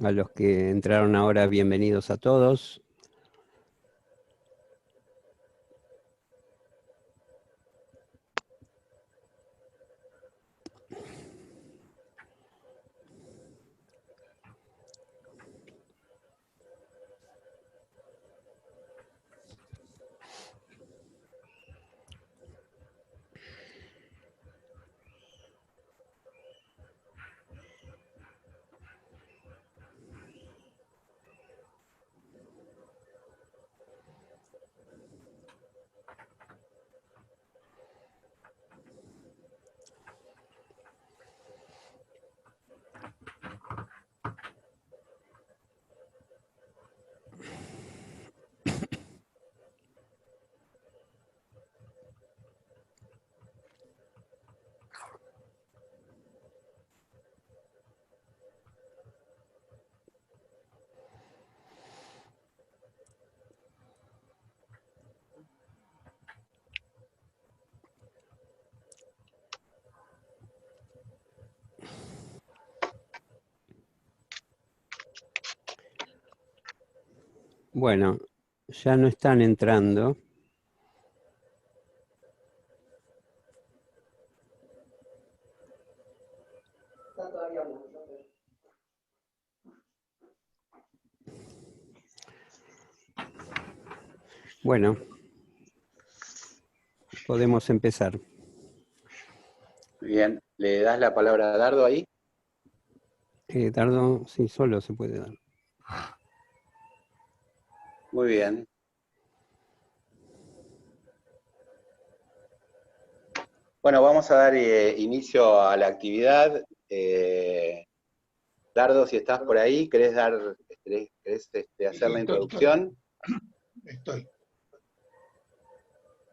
A los que entraron ahora, bienvenidos a todos. Bueno, ya no están entrando. Bueno, podemos empezar. Bien, ¿le das la palabra a Dardo ahí? Dardo, sí, solo se puede dar. Muy bien. Bueno, vamos a dar inicio a la actividad. Dardo, si estás por ahí, ¿querés hacer la introducción? Estoy.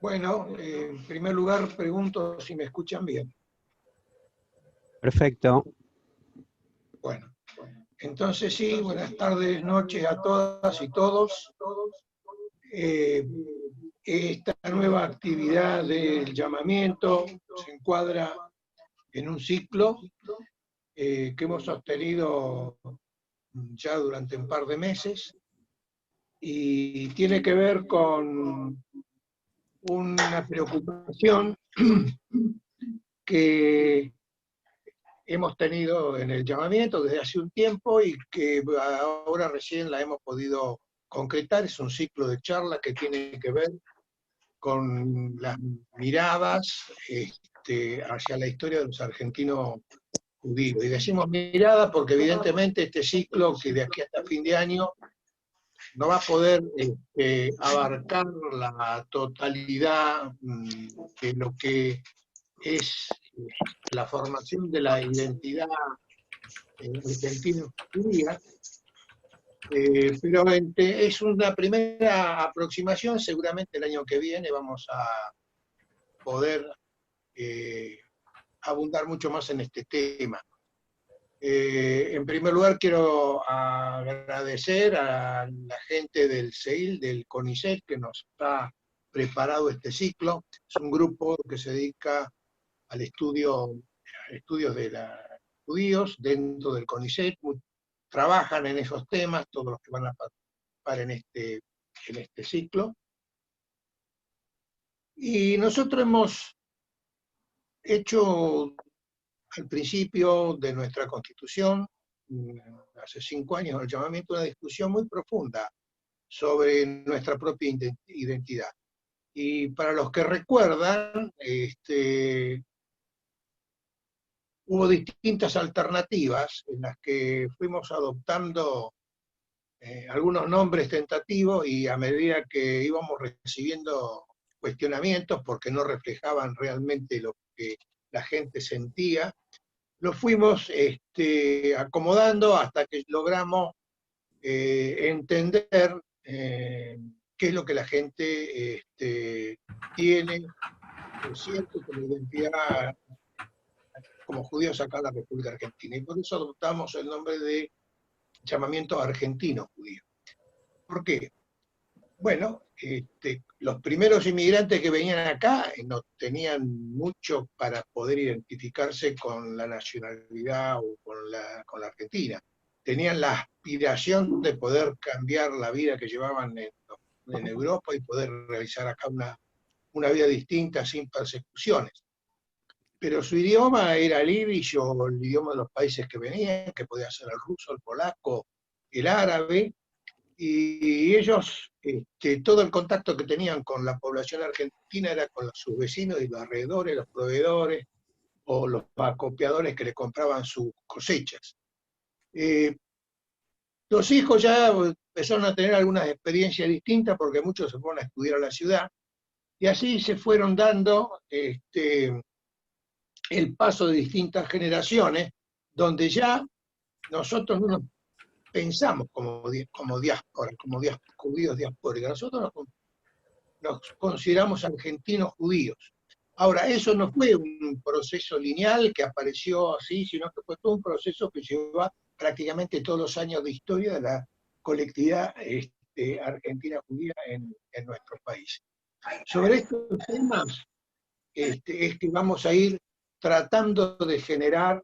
Bueno, en primer lugar pregunto si me escuchan bien. Perfecto. Bueno, entonces sí, buenas tardes, noches a todas y todos. Esta nueva actividad del llamamiento se encuadra en un ciclo que hemos sostenido ya durante un par de meses y tiene que ver con una preocupación que hemos tenido en el llamamiento desde hace un tiempo y que ahora recién la hemos podido concretar. Es un ciclo de charlas que tiene que ver con las miradas hacia la historia de los argentinos judíos. Y decimos mirada porque evidentemente este ciclo, que de aquí hasta fin de año no va a poder abarcar la totalidad de lo que es la formación de la identidad argentina judía, pero es una primera aproximación. Seguramente el año que viene vamos a poder abundar mucho más en este tema. En primer lugar, quiero agradecer a la gente del CEIL, del CONICET, que nos ha preparado este ciclo. Es un grupo que se dedica al estudios de los judíos dentro del CONICET. Trabajan en esos temas todos los que van a participar en este ciclo. Y nosotros hemos hecho al principio de nuestra Constitución, hace 5 años, el llamamiento a una discusión muy profunda sobre nuestra propia identidad. Y para los que recuerdan, hubo distintas alternativas en las que fuimos adoptando algunos nombres tentativos, y a medida que íbamos recibiendo cuestionamientos porque no reflejaban realmente lo que la gente sentía, lo fuimos acomodando hasta que logramos entender qué es lo que la gente tiene, siente como identidad como judíos acá en la República Argentina. Y por eso adoptamos el nombre de llamamiento argentino judío. ¿Por qué? Bueno, los primeros inmigrantes que venían acá no tenían mucho para poder identificarse con la nacionalidad o con la Argentina. tenían la aspiración de poder cambiar la vida que llevaban en Europa y poder realizar acá una vida distinta sin persecuciones. Pero su idioma era el yiddish o el idioma de los países que venían, que podía ser el ruso, el polaco, el árabe, y ellos, todo el contacto que tenían con la población argentina era con sus vecinos y los alrededores, los proveedores o los acopiadores que le compraban sus cosechas. Los hijos ya empezaron a tener algunas experiencias distintas porque muchos se fueron a estudiar a la ciudad, y así se fueron dando el paso de distintas generaciones, donde ya nosotros no nos pensamos como diáspora, como judíos diaspóricos, nosotros nos consideramos argentinos judíos. Ahora, eso no fue un proceso lineal que apareció así, sino que fue todo un proceso que lleva prácticamente todos los años de historia de la colectividad argentina judía en nuestro país. Sobre estos temas es que vamos a ir tratando de generar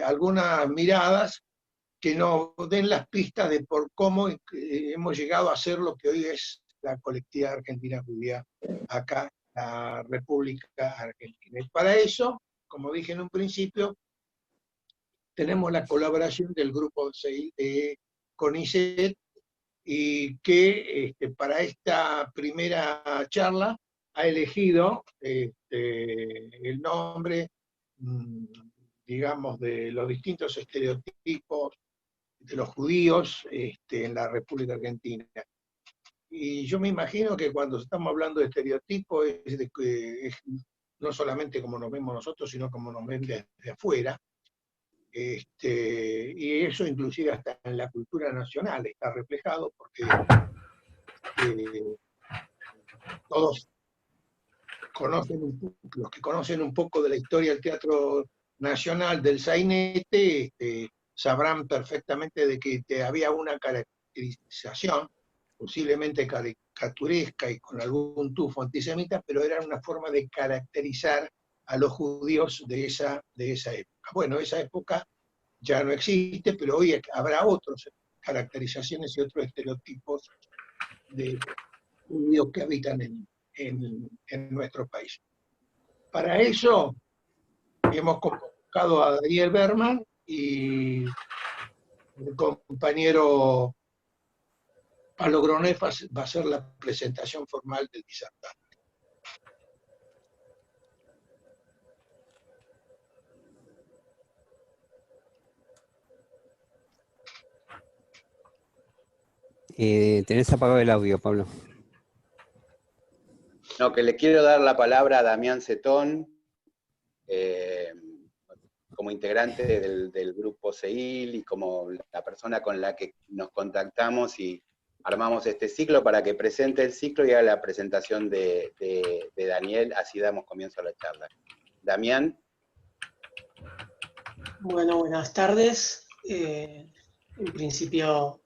algunas miradas que nos den las pistas de por cómo hemos llegado a ser lo que hoy es la colectividad argentina judía acá en la República Argentina. Y para eso, como dije en un principio, tenemos la colaboración del grupo de CONICET, y que para esta primera charla ha elegido el nombre, digamos, de los distintos estereotipos de los judíos en la República Argentina. Y yo me imagino que cuando estamos hablando de estereotipos es no solamente como nos vemos nosotros, sino como nos ven desde afuera, y eso inclusive hasta en la cultura nacional está reflejado, porque todos conocen los que conocen un poco de la historia del teatro nacional del sainete, sabrán perfectamente de que había una caracterización, posiblemente caricaturesca y con algún tufo antisemita, pero era una forma de caracterizar a los judíos de esa época. Bueno, esa época ya no existe, pero hoy habrá otras caracterizaciones y otros estereotipos de judíos que habitan en nuestro país. Para eso hemos convocado a Daniel Berman y el compañero Pablo Groneff va a hacer la presentación formal del disertante. Tenés apagado el audio, Pablo. No, que le quiero dar la palabra a Damián Cetón, como integrante del grupo CEIL y como la persona con la que nos contactamos y armamos este ciclo, para que presente el ciclo y haga la presentación de Daniel, así damos comienzo a la charla. Damián. Bueno, buenas tardes. En principio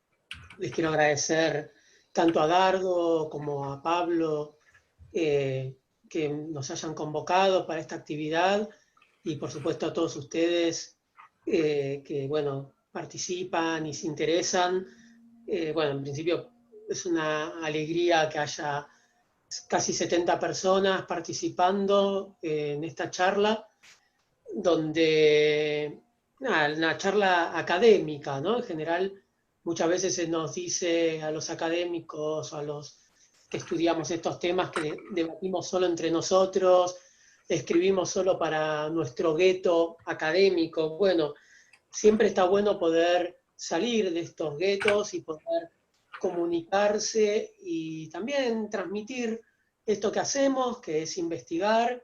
les quiero agradecer tanto a Dardo como a Pablo que nos hayan convocado para esta actividad, y por supuesto a todos ustedes que bueno, participan y se interesan. Bueno, en principio es una alegría que haya casi 70 personas participando en esta charla, donde una charla académica, ¿no? En general, muchas veces se nos dice a los académicos o a los que estudiamos estos temas que debatimos solo entre nosotros, escribimos solo para nuestro gueto académico. Bueno, siempre está bueno poder salir de estos guetos y poder comunicarse y también transmitir esto que hacemos, que es investigar,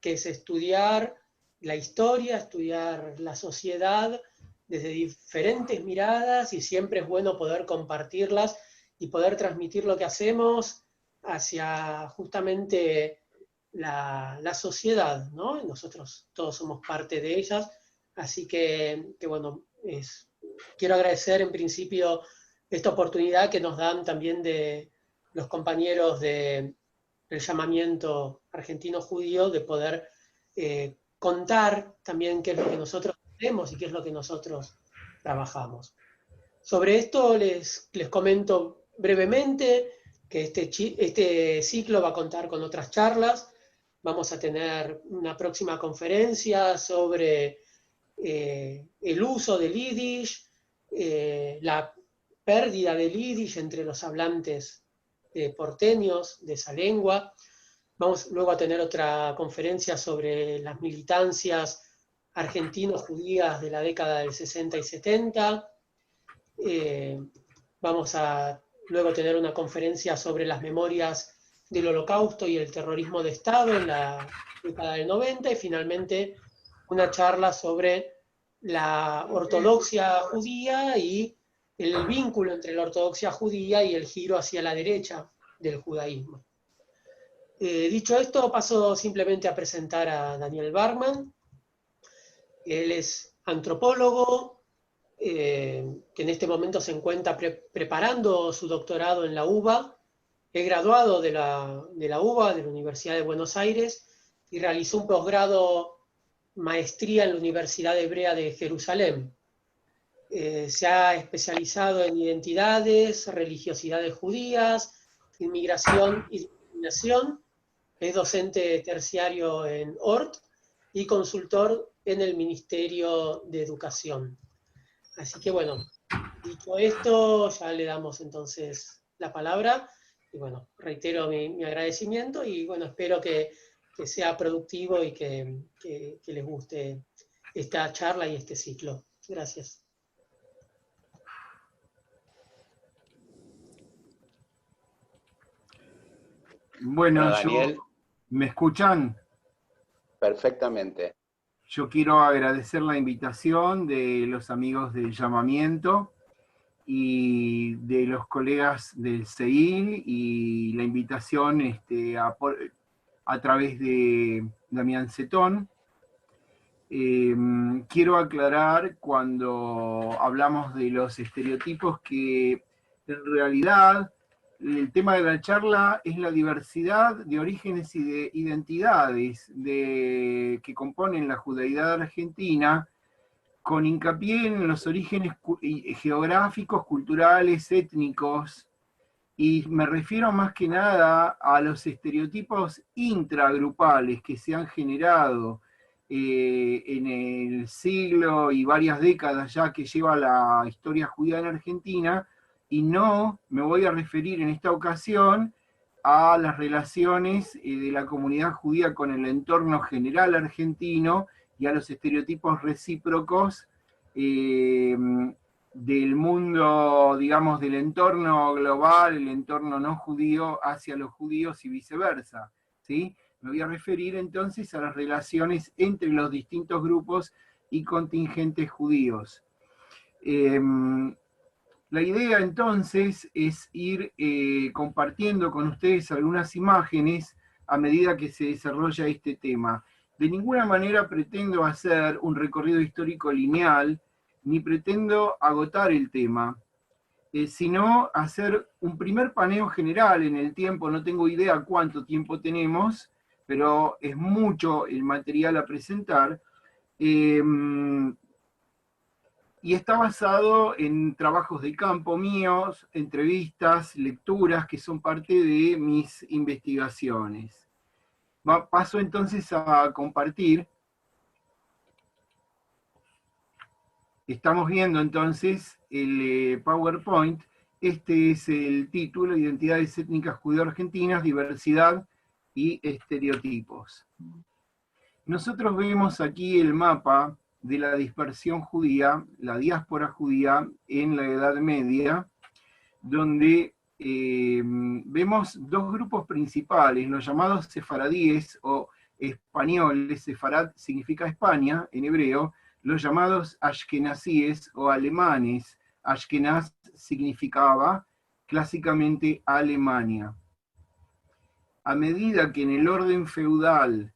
que es estudiar la historia, estudiar la sociedad desde diferentes miradas, y siempre es bueno poder compartirlas y poder transmitir lo que hacemos hacia justamente la sociedad, ¿no? Nosotros todos somos parte de ellas, así que bueno, quiero agradecer en principio esta oportunidad que nos dan también de los compañeros del llamamiento argentino judío, de poder contar también qué es lo que nosotros hacemos y qué es lo que nosotros trabajamos. Sobre esto les comento brevemente que este ciclo va a contar con otras charlas. Vamos a tener una próxima conferencia sobre el uso del Yiddish, la pérdida del Yiddish entre los hablantes porteños de esa lengua. Vamos luego a tener otra conferencia sobre las militancias argentino-judías de la década del 60 y 70. Vamos a luego tener una conferencia sobre las memorias del Holocausto y el terrorismo de Estado en la década del 90, y finalmente una charla sobre la ortodoxia judía y el vínculo entre la ortodoxia judía y el giro hacia la derecha del judaísmo. Dicho esto, paso simplemente a presentar a Daniel Barman. Él es antropólogo, que en este momento se encuentra preparando su doctorado en la UBA. Es graduado de la UBA, de la Universidad de Buenos Aires, y realizó un posgrado maestría en la Universidad Hebrea de Jerusalén. Se ha especializado en identidades, religiosidades judías, inmigración y discriminación. Es docente terciario en ORT y consultor en el Ministerio de Educación. Así que bueno, dicho esto, ya le damos entonces la palabra. Y bueno, reitero mi agradecimiento y bueno, espero que sea productivo y que les guste esta charla y este ciclo. Gracias. Bueno, Daniel. ¿Me escuchan? Perfectamente. Yo quiero agradecer la invitación de los amigos del llamamiento y de los colegas del CEIL y la invitación a través de Damián Cetón. Quiero aclarar cuando hablamos de los estereotipos que en realidad el tema de la charla es la diversidad de orígenes y de identidades que componen la judaidad argentina, con hincapié en los orígenes geográficos, culturales, étnicos, y me refiero más que nada a los estereotipos intragrupales que se han generado en el siglo y varias décadas ya que lleva la historia judía en Argentina, y no me voy a referir en esta ocasión a las relaciones de la comunidad judía con el entorno general argentino y a los estereotipos recíprocos del mundo, digamos, del entorno global, el entorno no judío hacia los judíos y viceversa, ¿sí? Me voy a referir entonces a las relaciones entre los distintos grupos y contingentes judíos. La idea entonces es ir compartiendo con ustedes algunas imágenes a medida que se desarrolla este tema. De ninguna manera pretendo hacer un recorrido histórico lineal, ni pretendo agotar el tema, sino hacer un primer paneo general en el tiempo. No tengo idea cuánto tiempo tenemos, pero es mucho el material a presentar. Y está basado en trabajos de campo míos, entrevistas, lecturas, que son parte de mis investigaciones. Paso entonces a compartir. Estamos viendo entonces el PowerPoint. Este es el título: Identidades étnicas judío-argentinas, diversidad y estereotipos. Nosotros vemos aquí el mapa de la dispersión judía, la diáspora judía en la Edad Media, donde vemos dos grupos principales, los llamados sefaradíes o españoles. Sefarad significa España en hebreo. Los llamados ashkenazíes o alemanes. Ashkenaz significaba clásicamente Alemania. A medida que en el orden feudal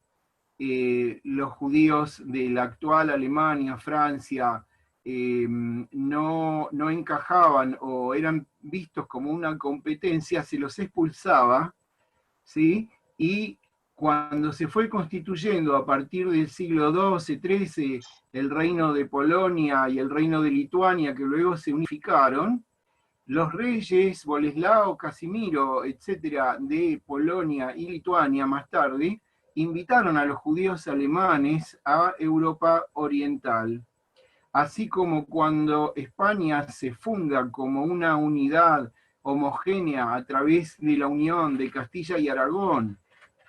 los judíos de la actual Alemania, Francia, no encajaban o eran vistos como una competencia, se los expulsaba, ¿sí? Y cuando se fue constituyendo a partir del siglo XII-XIII el reino de Polonia y el reino de Lituania, que luego se unificaron, los reyes Boleslao, Casimiro, etcétera, de Polonia y Lituania más tarde, invitaron a los judíos alemanes a Europa Oriental. Así como cuando España se funda como una unidad homogénea a través de la unión de Castilla y Aragón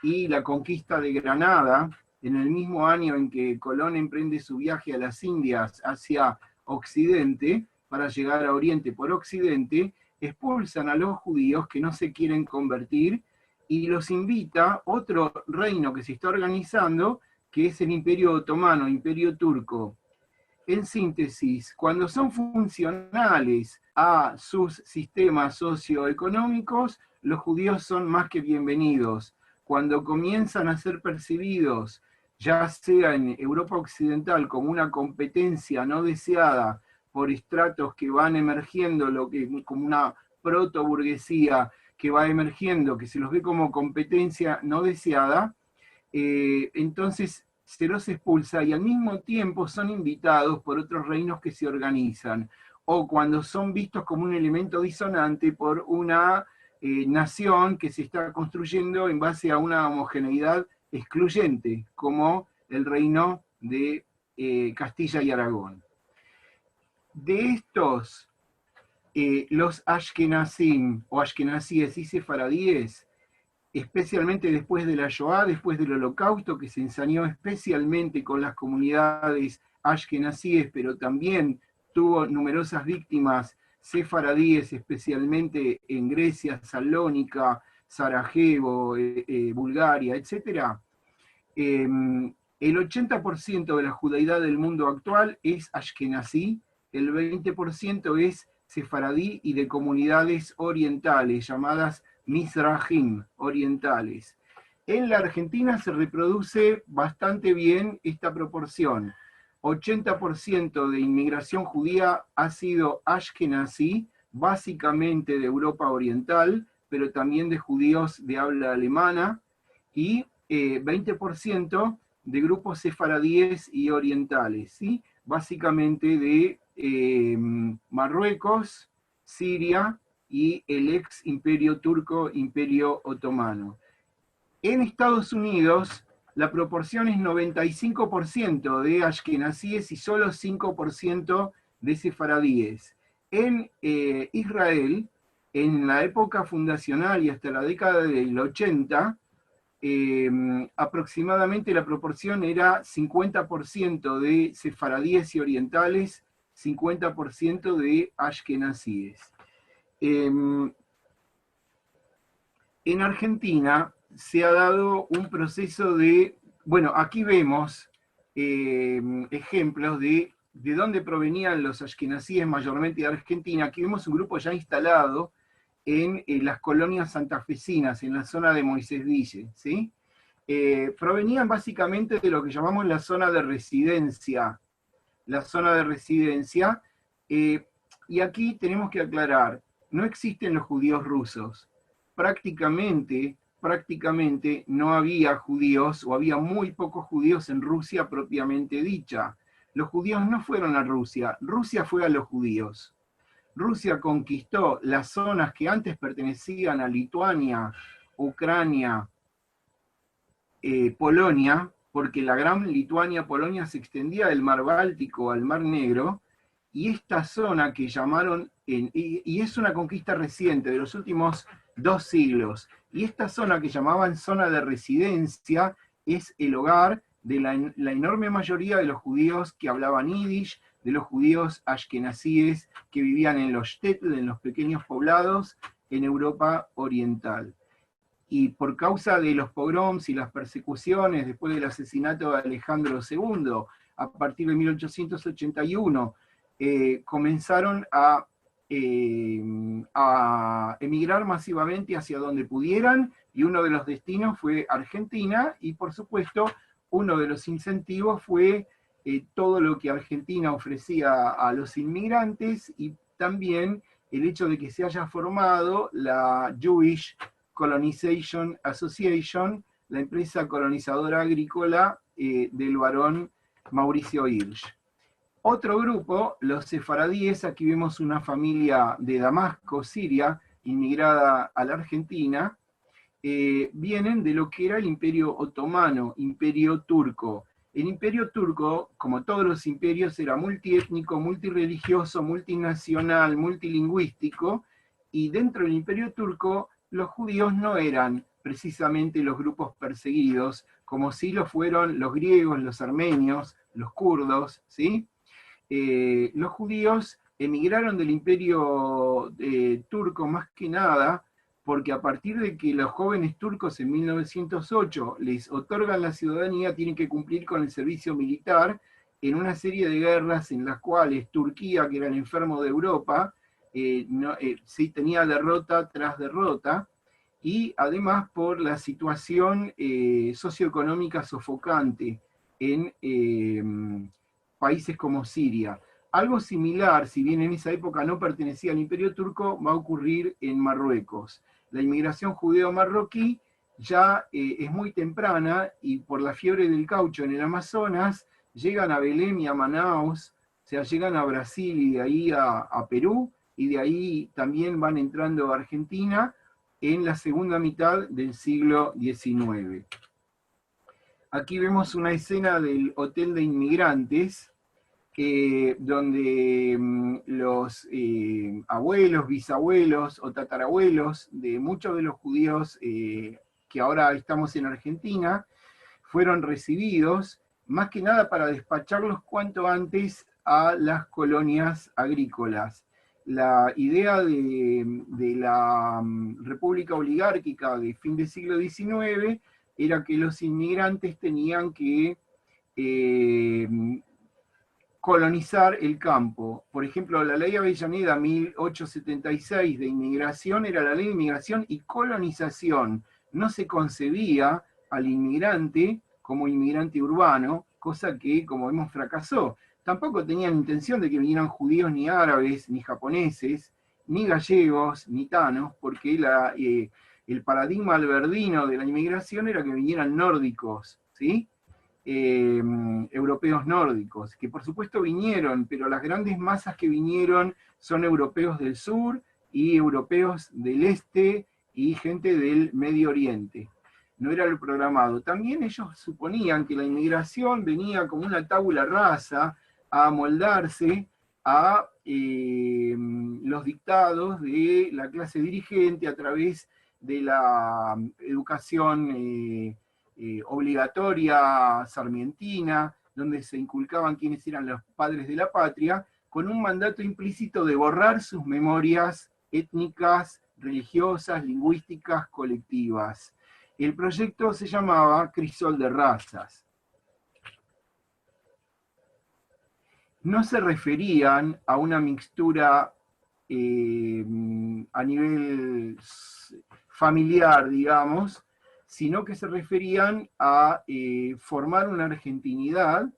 y la conquista de Granada, en el mismo año en que Colón emprende su viaje a las Indias hacia Occidente, para llegar a Oriente por Occidente, expulsan a los judíos que no se quieren convertir y los invita otro reino que se está organizando, que es el Imperio Otomano, Imperio Turco. En síntesis, cuando son funcionales a sus sistemas socioeconómicos, los judíos son más que bienvenidos. Cuando comienzan a ser percibidos, ya sea en Europa Occidental como una competencia no deseada por estratos que van emergiendo, como una protoburguesía que va emergiendo, que se los ve como competencia no deseada, entonces se los expulsa y al mismo tiempo son invitados por otros reinos que se organizan, o cuando son vistos como un elemento disonante por una nación que se está construyendo en base a una homogeneidad excluyente, como el reino de Castilla y Aragón. De estos, los Ashkenazim, o Ashkenazíes y Sefaradíes, especialmente después de la Shoah, después del Holocausto, que se ensañó especialmente con las comunidades ashkenazíes, pero también tuvo numerosas víctimas sefaradíes, especialmente en Grecia, Salónica, Sarajevo, Bulgaria, etc. El 80% de la judaidad del mundo actual es ashkenazí, el 20% es sefaradí y de comunidades orientales, llamadas Mizrahim, orientales. En la Argentina se reproduce bastante bien esta proporción. 80% de inmigración judía ha sido ashkenazí, básicamente de Europa Oriental, pero también de judíos de habla alemana, y 20% de grupos sefaradíes y orientales, ¿sí? Básicamente de Marruecos, Siria y el ex imperio turco, imperio otomano. En Estados Unidos, la proporción es 95% de ashkenazíes y solo 5% de sefaradíes. En Israel, en la época fundacional y hasta la década del 80, aproximadamente la proporción era 50% de sefaradíes y orientales, 50% de ashkenazíes. En Argentina se ha dado un proceso de, bueno, aquí vemos ejemplos de dónde provenían los ashkenazíes mayormente de Argentina. Aquí vemos un grupo ya instalado en las colonias santafesinas, en la zona de Moisés Ville, ¿sí? Provenían básicamente de lo que llamamos la zona de residencia. La zona de residencia, y aquí tenemos que aclarar, no existen los judíos rusos. Prácticamente no había judíos, o había muy pocos judíos en Rusia propiamente dicha. Los judíos no fueron a Rusia, Rusia fue a los judíos. Rusia conquistó las zonas que antes pertenecían a Lituania, Ucrania, Polonia, porque la gran Lituania-Polonia se extendía del mar Báltico al mar Negro, y esta zona que llamaron, y es una conquista reciente, de los últimos 2 siglos, y esta zona que llamaban zona de residencia es el hogar de la enorme mayoría de los judíos que hablaban yiddish, de los judíos ashkenazíes que vivían en los shtetl, en los pequeños poblados, en Europa Oriental. Y por causa de los pogroms y las persecuciones después del asesinato de Alejandro II, a partir de 1881, comenzaron a emigrar masivamente hacia donde pudieran, y uno de los destinos fue Argentina, y por supuesto uno de los incentivos fue todo lo que Argentina ofrecía a los inmigrantes, y también el hecho de que se haya formado la Jewish Colonization Association, la empresa colonizadora agrícola del barón Mauricio Hirsch. Otro grupo, los sefaradíes, aquí vemos una familia de Damasco, Siria, inmigrada a la Argentina, vienen de lo que era el Imperio Otomano, Imperio Turco. El Imperio Turco, como todos los imperios, era multiétnico, multirreligioso, multinacional, multilingüístico, y dentro del Imperio Turco los judíos no eran precisamente los grupos perseguidos, como sí lo fueron los griegos, los armenios, los kurdos, ¿sí? Los judíos emigraron del Imperio Turco más que nada porque a partir de que los jóvenes turcos en 1908 les otorgan la ciudadanía, tienen que cumplir con el servicio militar en una serie de guerras en las cuales Turquía, que era el enfermo de Europa, sí tenía derrota tras derrota, y además por la situación socioeconómica sofocante en países como Siria. Algo similar, si bien en esa época no pertenecía al Imperio Turco, va a ocurrir en Marruecos. La inmigración judeo-marroquí ya es muy temprana, y por la fiebre del caucho en el Amazonas, llegan a Belém y a Manaus, o sea, llegan a Brasil y de ahí a Perú, y de ahí también van entrando a Argentina en la segunda mitad del siglo XIX. Aquí vemos una escena del Hotel de Inmigrantes, donde los abuelos, bisabuelos o tatarabuelos de muchos de los judíos que ahora estamos en Argentina fueron recibidos, más que nada para despacharlos cuanto antes a las colonias agrícolas. La idea de la República Oligárquica de fin del siglo XIX era que los inmigrantes tenían que colonizar el campo. Por ejemplo, la ley Avellaneda 1876 de inmigración era la ley de inmigración y colonización. No se concebía al inmigrante como inmigrante urbano, cosa que, como vemos, fracasó. Tampoco tenían intención de que vinieran judíos, ni árabes, ni japoneses, ni gallegos, ni tanos, porque el paradigma alberdino de la inmigración era que vinieran nórdicos, ¿sí? Europeos nórdicos, que por supuesto vinieron, pero las grandes masas que vinieron son europeos del sur y europeos del este y gente del Medio Oriente. No era lo programado. También ellos suponían que la inmigración venía como una tabula rasa a amoldarse a los dictados de la clase dirigente a través de la educación obligatoria sarmientina, donde se inculcaban quiénes eran los padres de la patria, con un mandato implícito de borrar sus memorias étnicas, religiosas, lingüísticas, colectivas. El proyecto se llamaba Crisol de Razas. No se referían a una mixtura a nivel familiar, digamos, sino que se referían a formar una argentinidad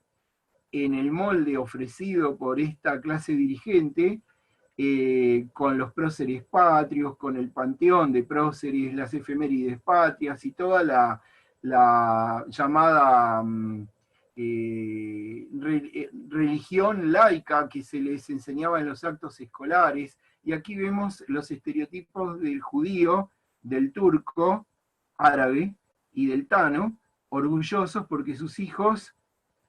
en el molde ofrecido por esta clase dirigente, con los próceres patrios, con el panteón de próceres, las efemérides patrias y toda la llamada religión laica que se les enseñaba en los actos escolares. Y aquí vemos los estereotipos del judío, del turco, árabe y del tano, orgullosos porque sus hijos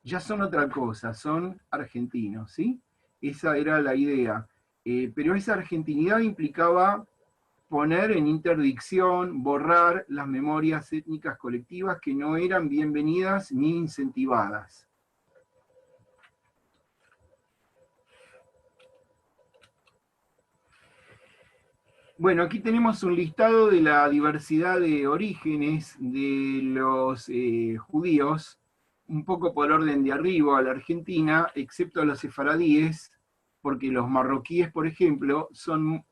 ya son otra cosa, son argentinos, ¿sí? Esa era la idea. Pero esa argentinidad implicaba poner en interdicción, borrar las memorias étnicas colectivas que no eran bienvenidas ni incentivadas. Bueno, aquí tenemos un listado de la diversidad de orígenes de los judíos, un poco por orden de arriba a la Argentina, excepto los sefaradíes, porque los marroquíes, por ejemplo, son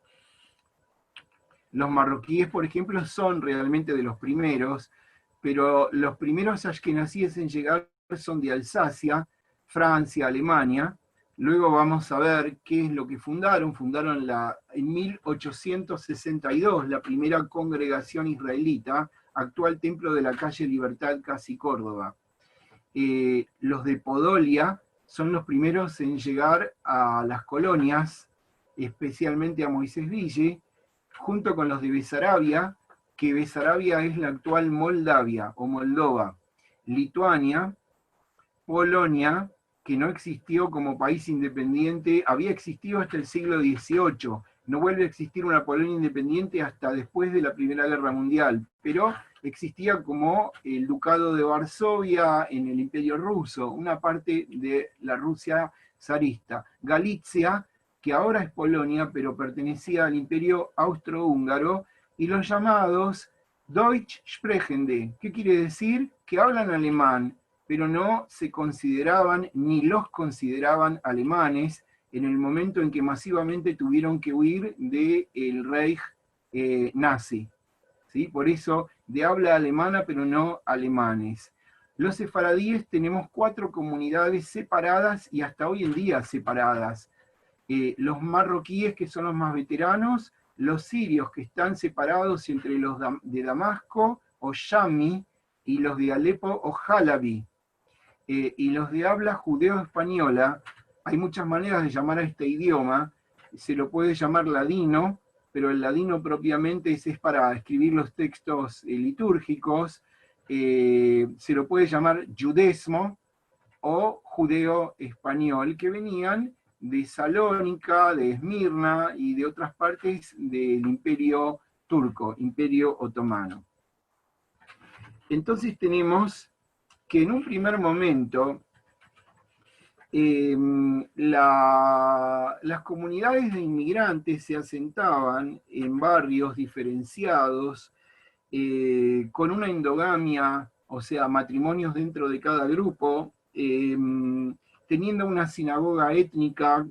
realmente de los primeros, pero los primeros ashkenazíes en llegar son de Alsacia, Francia, Alemania. Luego vamos a ver qué es lo que fundaron. Fundaron en 1862 la primera congregación israelita, actual templo de la calle Libertad, casi Córdoba. Los de Podolia son los primeros en llegar a las colonias, especialmente a Moisés Ville, junto con los de Besarabia, que Besarabia es la actual Moldavia o Moldova, Lituania, Polonia, que no existió como país independiente, había existido hasta el siglo XVIII, no vuelve a existir una Polonia independiente hasta después de la Primera Guerra Mundial, pero existía como el Ducado de Varsovia en el Imperio Ruso, una parte de la Rusia zarista. Galicia, que ahora es Polonia, pero pertenecía al Imperio Austrohúngaro, y los llamados Deutschsprechende, ¿qué quiere decir? Que hablan alemán, pero no se consideraban ni los consideraban alemanes en el momento en que masivamente tuvieron que huir del Reich nazi. ¿Sí? Por eso, de habla alemana, pero no alemanes. Los sefaradíes tenemos 4 comunidades separadas y hasta hoy en día separadas. Los marroquíes, que son los más veteranos, los sirios, que están separados entre los de Damasco o Shami, y los de Alepo o Jalabi. Y los de habla judeo-española, hay muchas maneras de llamar a este idioma, se lo puede llamar ladino, pero el ladino propiamente es para escribir los textos litúrgicos, se lo puede llamar judesmo o judeo-español, que venían de Salónica, de Esmirna y de otras partes del imperio turco, imperio otomano. Entonces tenemos que en un primer momento las comunidades de inmigrantes se asentaban en barrios diferenciados, con una endogamia, o sea, matrimonios dentro de cada grupo, teniendo una sinagoga étnica,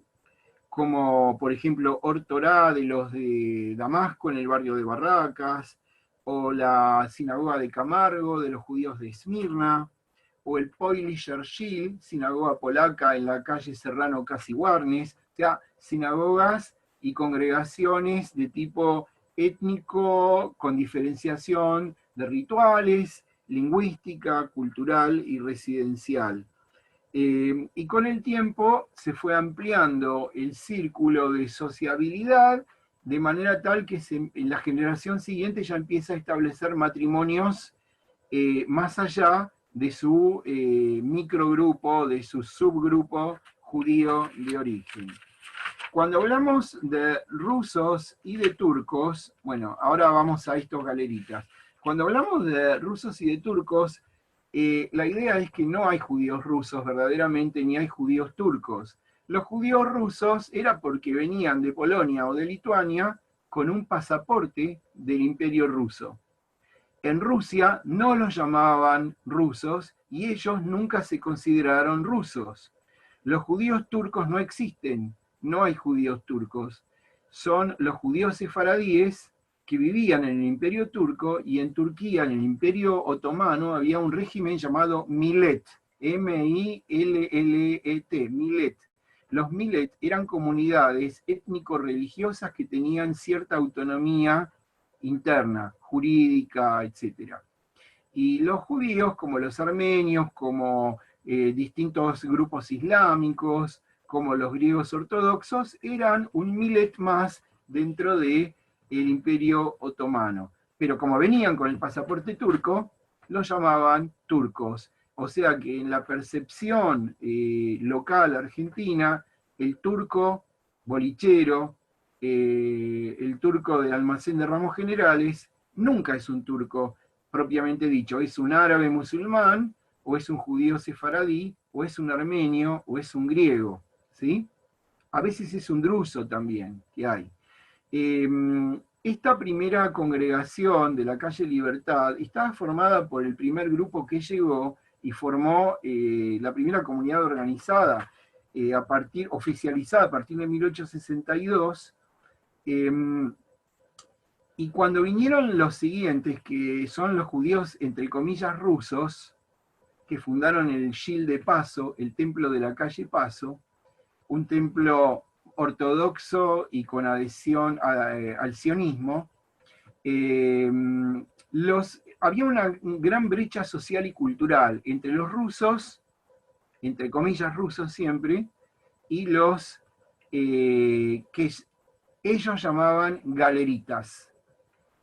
como por ejemplo Or Torá de los de Damasco en el barrio de Barracas, o la sinagoga de Camargo de los judíos de Esmirna, o el Poilischer Shil, sinagoga polaca en la calle Serrano Casi Warnes, o sea, sinagogas y congregaciones de tipo étnico, con diferenciación de rituales, lingüística, cultural y residencial. Y con el tiempo se fue ampliando el círculo de sociabilidad, de manera tal que en la generación siguiente ya empieza a establecer matrimonios más allá de su microgrupo, de su subgrupo judío de origen. Cuando hablamos de rusos y de turcos, bueno, ahora vamos a estos galeritas. Cuando hablamos de rusos y de turcos, la idea es que no hay judíos rusos verdaderamente, ni hay judíos turcos. Los judíos rusos era porque venían de Polonia o de Lituania con un pasaporte del Imperio Ruso. En Rusia no los llamaban rusos y ellos nunca se consideraron rusos. Los judíos turcos no existen, no hay judíos turcos. Son los judíos sefaradíes que vivían en el Imperio Turco, y en Turquía, en el Imperio Otomano, había un régimen llamado Millet, M-I-L-L-E-T, Millet. Los Millet eran comunidades étnico-religiosas que tenían cierta autonomía interna, jurídica, etc. Y los judíos, como los armenios, como distintos grupos islámicos, como los griegos ortodoxos, eran un millet más dentro del Imperio Otomano. Pero como venían con el pasaporte turco, los llamaban turcos. O sea que en la percepción local argentina, el turco bolichero, el turco del almacén de ramos generales, nunca es un turco propiamente dicho, es un árabe musulmán, o es un judío sefaradí, o es un armenio, o es un griego, ¿sí? A veces es un druso también, que hay. Esta primera congregación de la calle Libertad estaba formada por el primer grupo que llegó y formó la primera comunidad organizada, oficializada a partir de 1862, y cuando vinieron los siguientes, que son los judíos, entre comillas, rusos, que fundaron el Shil de Paso, el templo de la calle Paso, un templo ortodoxo y con adhesión al sionismo, los había una gran brecha social y cultural entre los rusos, entre comillas rusos siempre, y los que ellos llamaban galeritas.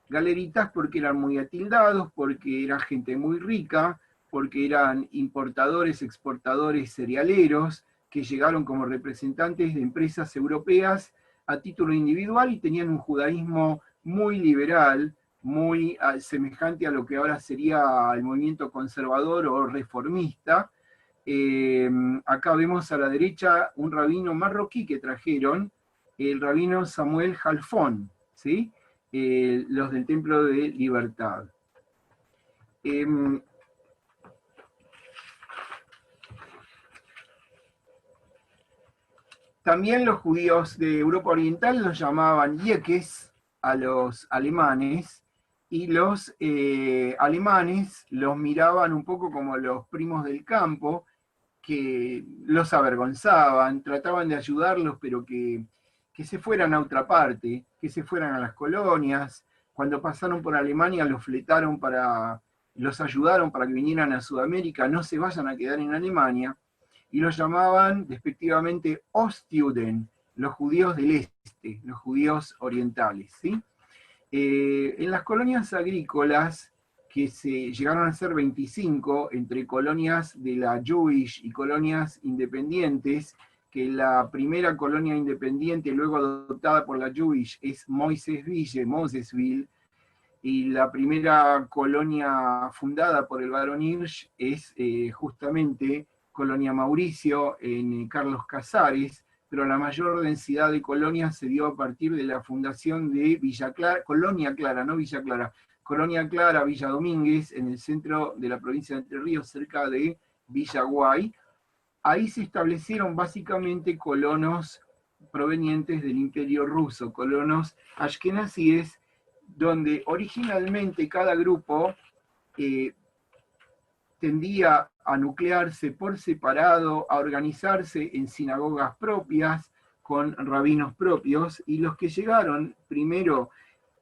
Galeritas porque eran muy atildados, porque era gente muy rica, porque eran importadores, exportadores cerealeros, que llegaron como representantes de empresas europeas a título individual y tenían un judaísmo muy liberal, muy semejante a lo que ahora sería el movimiento conservador o reformista. Acá vemos a la derecha un rabino marroquí que trajeron, el rabino Samuel Halfon, ¿sí? Los del Templo de Libertad. También los judíos de Europa Oriental los llamaban yeques a los alemanes, y los alemanes los miraban un poco como los primos del campo, que los avergonzaban, trataban de ayudarlos, pero que se fueran a otra parte, que se fueran a las colonias. Cuando pasaron por Alemania los fletaron los ayudaron para que vinieran a Sudamérica, no se vayan a quedar en Alemania, y los llamaban despectivamente Ostjuden, los judíos del este, los judíos orientales, ¿sí? En las colonias agrícolas, que se llegaron a ser 25, entre colonias de la Jewish y colonias independientes, que la primera colonia independiente, luego adoptada por la Jewish, es Mosesville, y la primera colonia fundada por el barón Hirsch es justamente Colonia Mauricio, en Carlos Casares, pero la mayor densidad de colonias se dio a partir de la fundación de Villa Clara, Colonia Clara, no Villa Clara, Colonia Clara, Villa Domínguez, en el centro de la provincia de Entre Ríos, cerca de Villa Guay. Ahí se establecieron básicamente colonos provenientes del Imperio Ruso, colonos ashkenazíes, donde originalmente cada grupo tendía a nuclearse por separado, a organizarse en sinagogas propias, con rabinos propios, y los que llegaron primero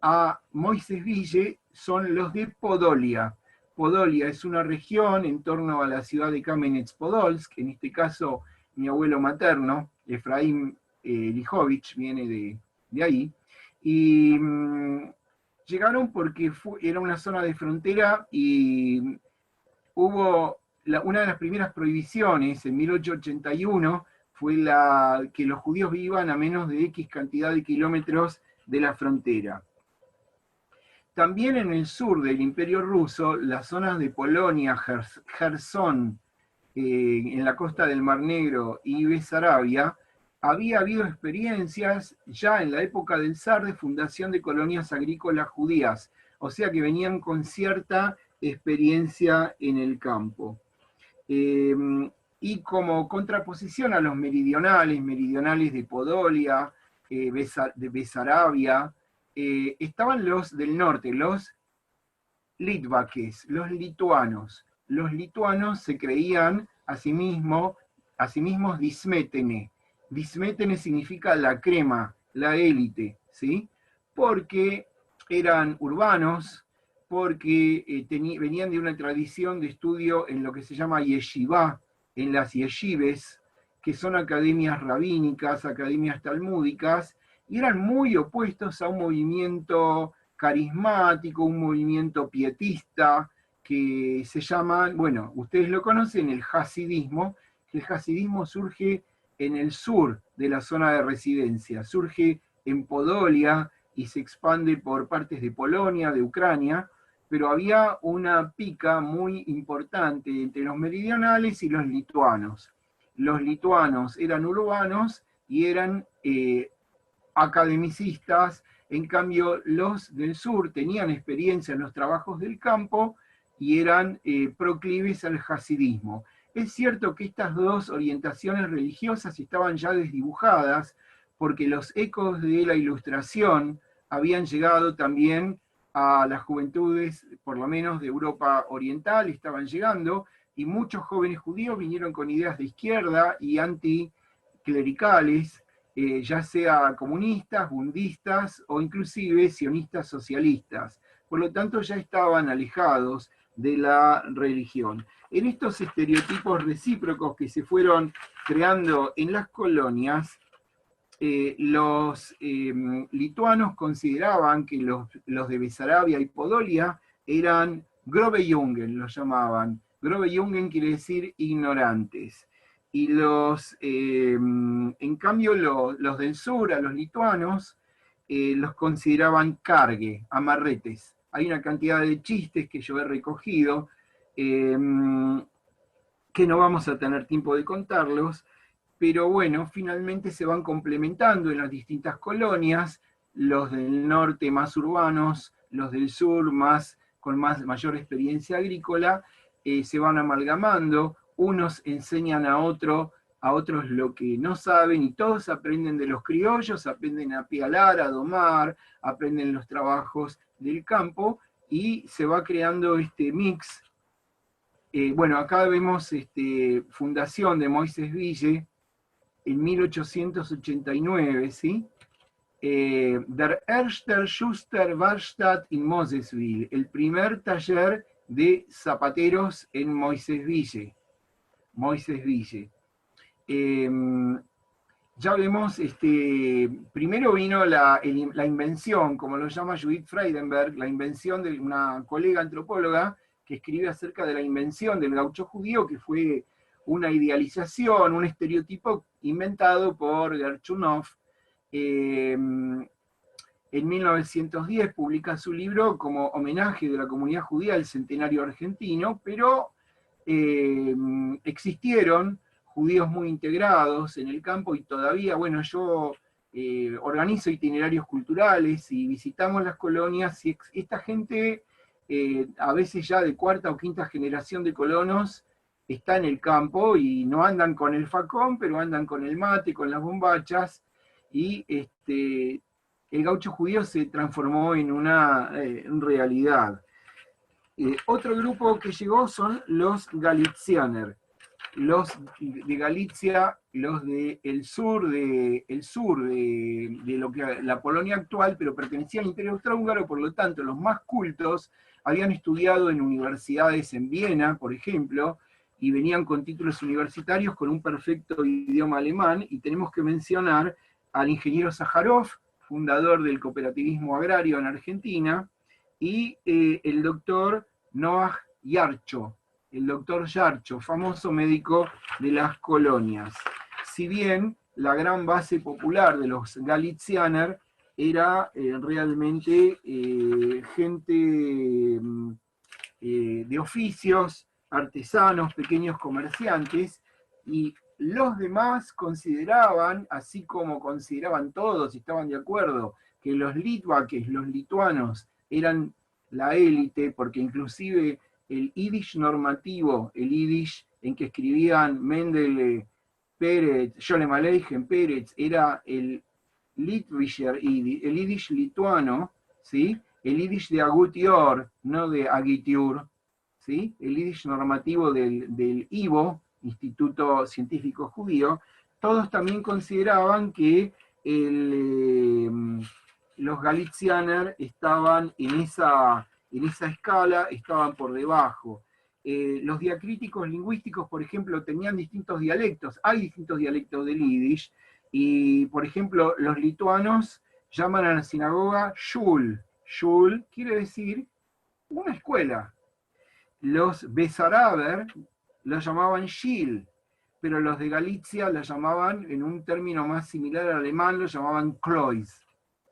a Moisesville son los de Podolia. Podolia es una región en torno a la ciudad de Kamenets-Podolsk, en este caso mi abuelo materno, Efraín Lijovich, viene de ahí, y llegaron porque era una zona de frontera y hubo una de las primeras prohibiciones en 1881 fue que los judíos vivan a menos de X cantidad de kilómetros de la frontera. También en el sur del Imperio Ruso, las zonas de Polonia, Jersón, en la costa del Mar Negro, y Besarabia, había habido experiencias ya en la época del zar de fundación de colonias agrícolas judías, o sea que venían con cierta experiencia en el campo. Y como contraposición a los meridionales de Podolia, de Besarabia, estaban los del norte, los litvakes, los lituanos. Los lituanos se creían a sí mismos dismétene. Dismétene significa la crema, la élite, ¿sí? Porque eran urbanos, porque venían de una tradición de estudio en lo que se llama yeshivá, en las yeshives, que son academias rabínicas, academias talmúdicas, y eran muy opuestos a un movimiento carismático, un movimiento pietista, que se llama, bueno, ustedes lo conocen, el hasidismo. El hasidismo surge en el sur de la zona de residencia, surge en Podolia y se expande por partes de Polonia, de Ucrania, pero había una pica muy importante entre los meridionales y los lituanos. Los lituanos eran urbanos y eran academicistas, en cambio los del sur tenían experiencia en los trabajos del campo y eran proclives al hasidismo. Es cierto que estas dos orientaciones religiosas estaban ya desdibujadas, porque los ecos de la Ilustración habían llegado también a las juventudes, por lo menos de Europa Oriental, estaban llegando, y muchos jóvenes judíos vinieron con ideas de izquierda y anticlericales, ya sea comunistas, bundistas o inclusive sionistas socialistas. por lo tanto ya estaban alejados de la religión. En estos estereotipos recíprocos que se fueron creando en las colonias, los lituanos consideraban que los de Besarabia y Podolia eran Grobejungen, los llamaban. Grobejungen quiere decir ignorantes. Y en cambio los del sur, a los lituanos, los consideraban cargue, amarretes. Hay una cantidad de chistes que yo he recogido, que no vamos a tener tiempo de contarlos, pero bueno, finalmente se van complementando en las distintas colonias, los del norte más urbanos, los del sur con mayor experiencia agrícola, se van amalgamando, unos enseñan a otros lo que no saben, y todos aprenden de los criollos, aprenden a pialar, a domar, aprenden los trabajos del campo, y se va creando este mix. Bueno, acá vemos fundación de Moisés Ville, en 1889, ¿sí? Der erster Schuster Werkstatt in Mosesville, el primer taller de zapateros en Moisés Ville. Ya vemos, primero vino la invención, como lo llama Judith Freidenberg, la invención de una colega antropóloga que escribe acerca de la invención del gaucho judío, que fue una idealización, un estereotipo inventado por Gerchunov. En 1910 publica su libro como homenaje de la comunidad judía al centenario argentino, pero existieron judíos muy integrados en el campo, y todavía, bueno, yo organizo itinerarios culturales y visitamos las colonias, y esta gente, a veces ya de cuarta o quinta generación de colonos, está en el campo y no andan con el facón, pero andan con el mate, con las bombachas, y el gaucho judío se transformó en una realidad. Otro grupo que llegó son los Galizianer, los de Galicia, los del sur de lo que la Polonia actual, pero pertenecían al Imperio Austrohúngaro, por lo tanto los más cultos habían estudiado en universidades en Viena, por ejemplo, y venían con títulos universitarios con un perfecto idioma alemán, y tenemos que mencionar al ingeniero Sájarov, fundador del cooperativismo agrario en Argentina, y el doctor Noah Yarcho, famoso médico de las colonias. Si bien la gran base popular de los Galizianer era realmente gente de oficios, artesanos, pequeños comerciantes, y los demás consideraban, así como consideraban todos y estaban de acuerdo, que los litvakes, los lituanos, eran la élite, porque inclusive el Yiddish normativo, el Yiddish en que escribían Mendele, Pérez, Sholem Aleichem, Pérez, era el Litvischer Yiddish, el Yiddish lituano, ¿sí? El Yiddish de Agutior, no de Agitiur, ¿sí? El Yiddish normativo del IVO, Instituto Científico Judío. Todos también consideraban que los Galizianer estaban en esa escala, estaban por debajo. Los diacríticos lingüísticos, por ejemplo, tenían distintos dialectos, hay distintos dialectos del Yiddish, y por ejemplo, los lituanos llaman a la sinagoga shul. Shul quiere decir una escuela. Los Besaraber lo llamaban shil, pero los de Galicia lo llamaban, en un término más similar al alemán, lo llamaban Klois,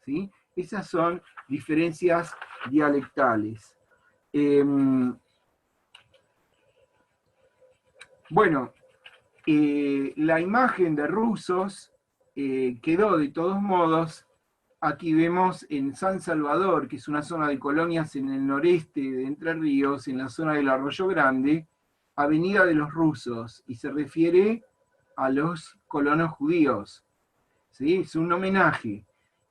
¿sí? Esas son diferencias dialectales. Bueno, la imagen de rusos quedó de todos modos. Aquí vemos en San Salvador, que es una zona de colonias en el noreste de Entre Ríos, en la zona del Arroyo Grande, Avenida de los Rusos, y se refiere a los colonos judíos, ¿sí? Es un homenaje.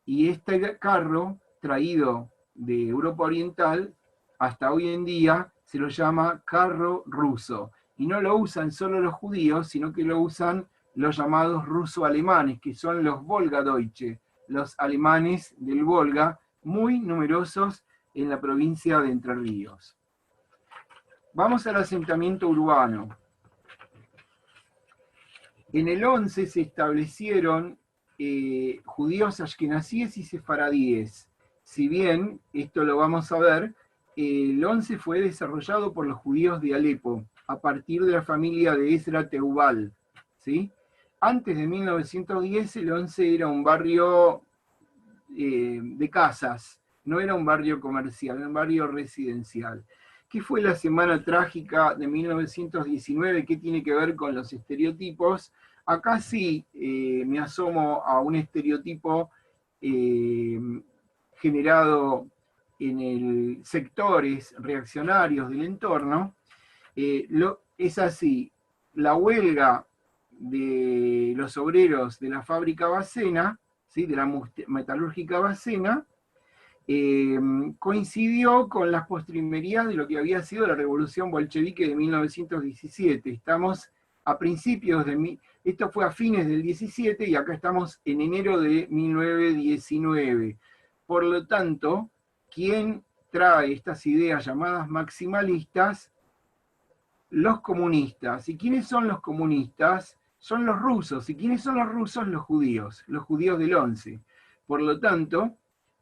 Y este carro, traído de Europa Oriental, hasta hoy en día se lo llama carro ruso. Y no lo usan solo los judíos, sino que lo usan los llamados ruso-alemanes, que son los Volgadeutsche, los alemanes del Volga, muy numerosos en la provincia de Entre Ríos. Vamos al asentamiento urbano. En el 11 se establecieron judíos ashkenazíes y sefaradíes. Si bien, esto lo vamos a ver, el 11 fue desarrollado por los judíos de Alepo, a partir de la familia de Ezra Teubal, ¿sí? Antes de 1910, el 11 era un barrio de casas, no era un barrio comercial, era un barrio residencial. ¿Qué fue la semana trágica de 1919? ¿Qué tiene que ver con los estereotipos? Acá sí me asomo a un estereotipo generado en el sectores reaccionarios del entorno. Es así, la huelga de los obreros de la fábrica Bacena, ¿sí? De la metalúrgica Bacena, coincidió con las postrimerías de lo que había sido la revolución bolchevique de 1917. Estamos a principios de... Esto fue a fines del 17 y acá estamos en enero de 1919. Por lo tanto, ¿quién trae estas ideas llamadas maximalistas? Los comunistas. ¿Y quiénes son los comunistas? Son los rusos. ¿Y quiénes son los rusos? Los judíos del 11. Por lo tanto,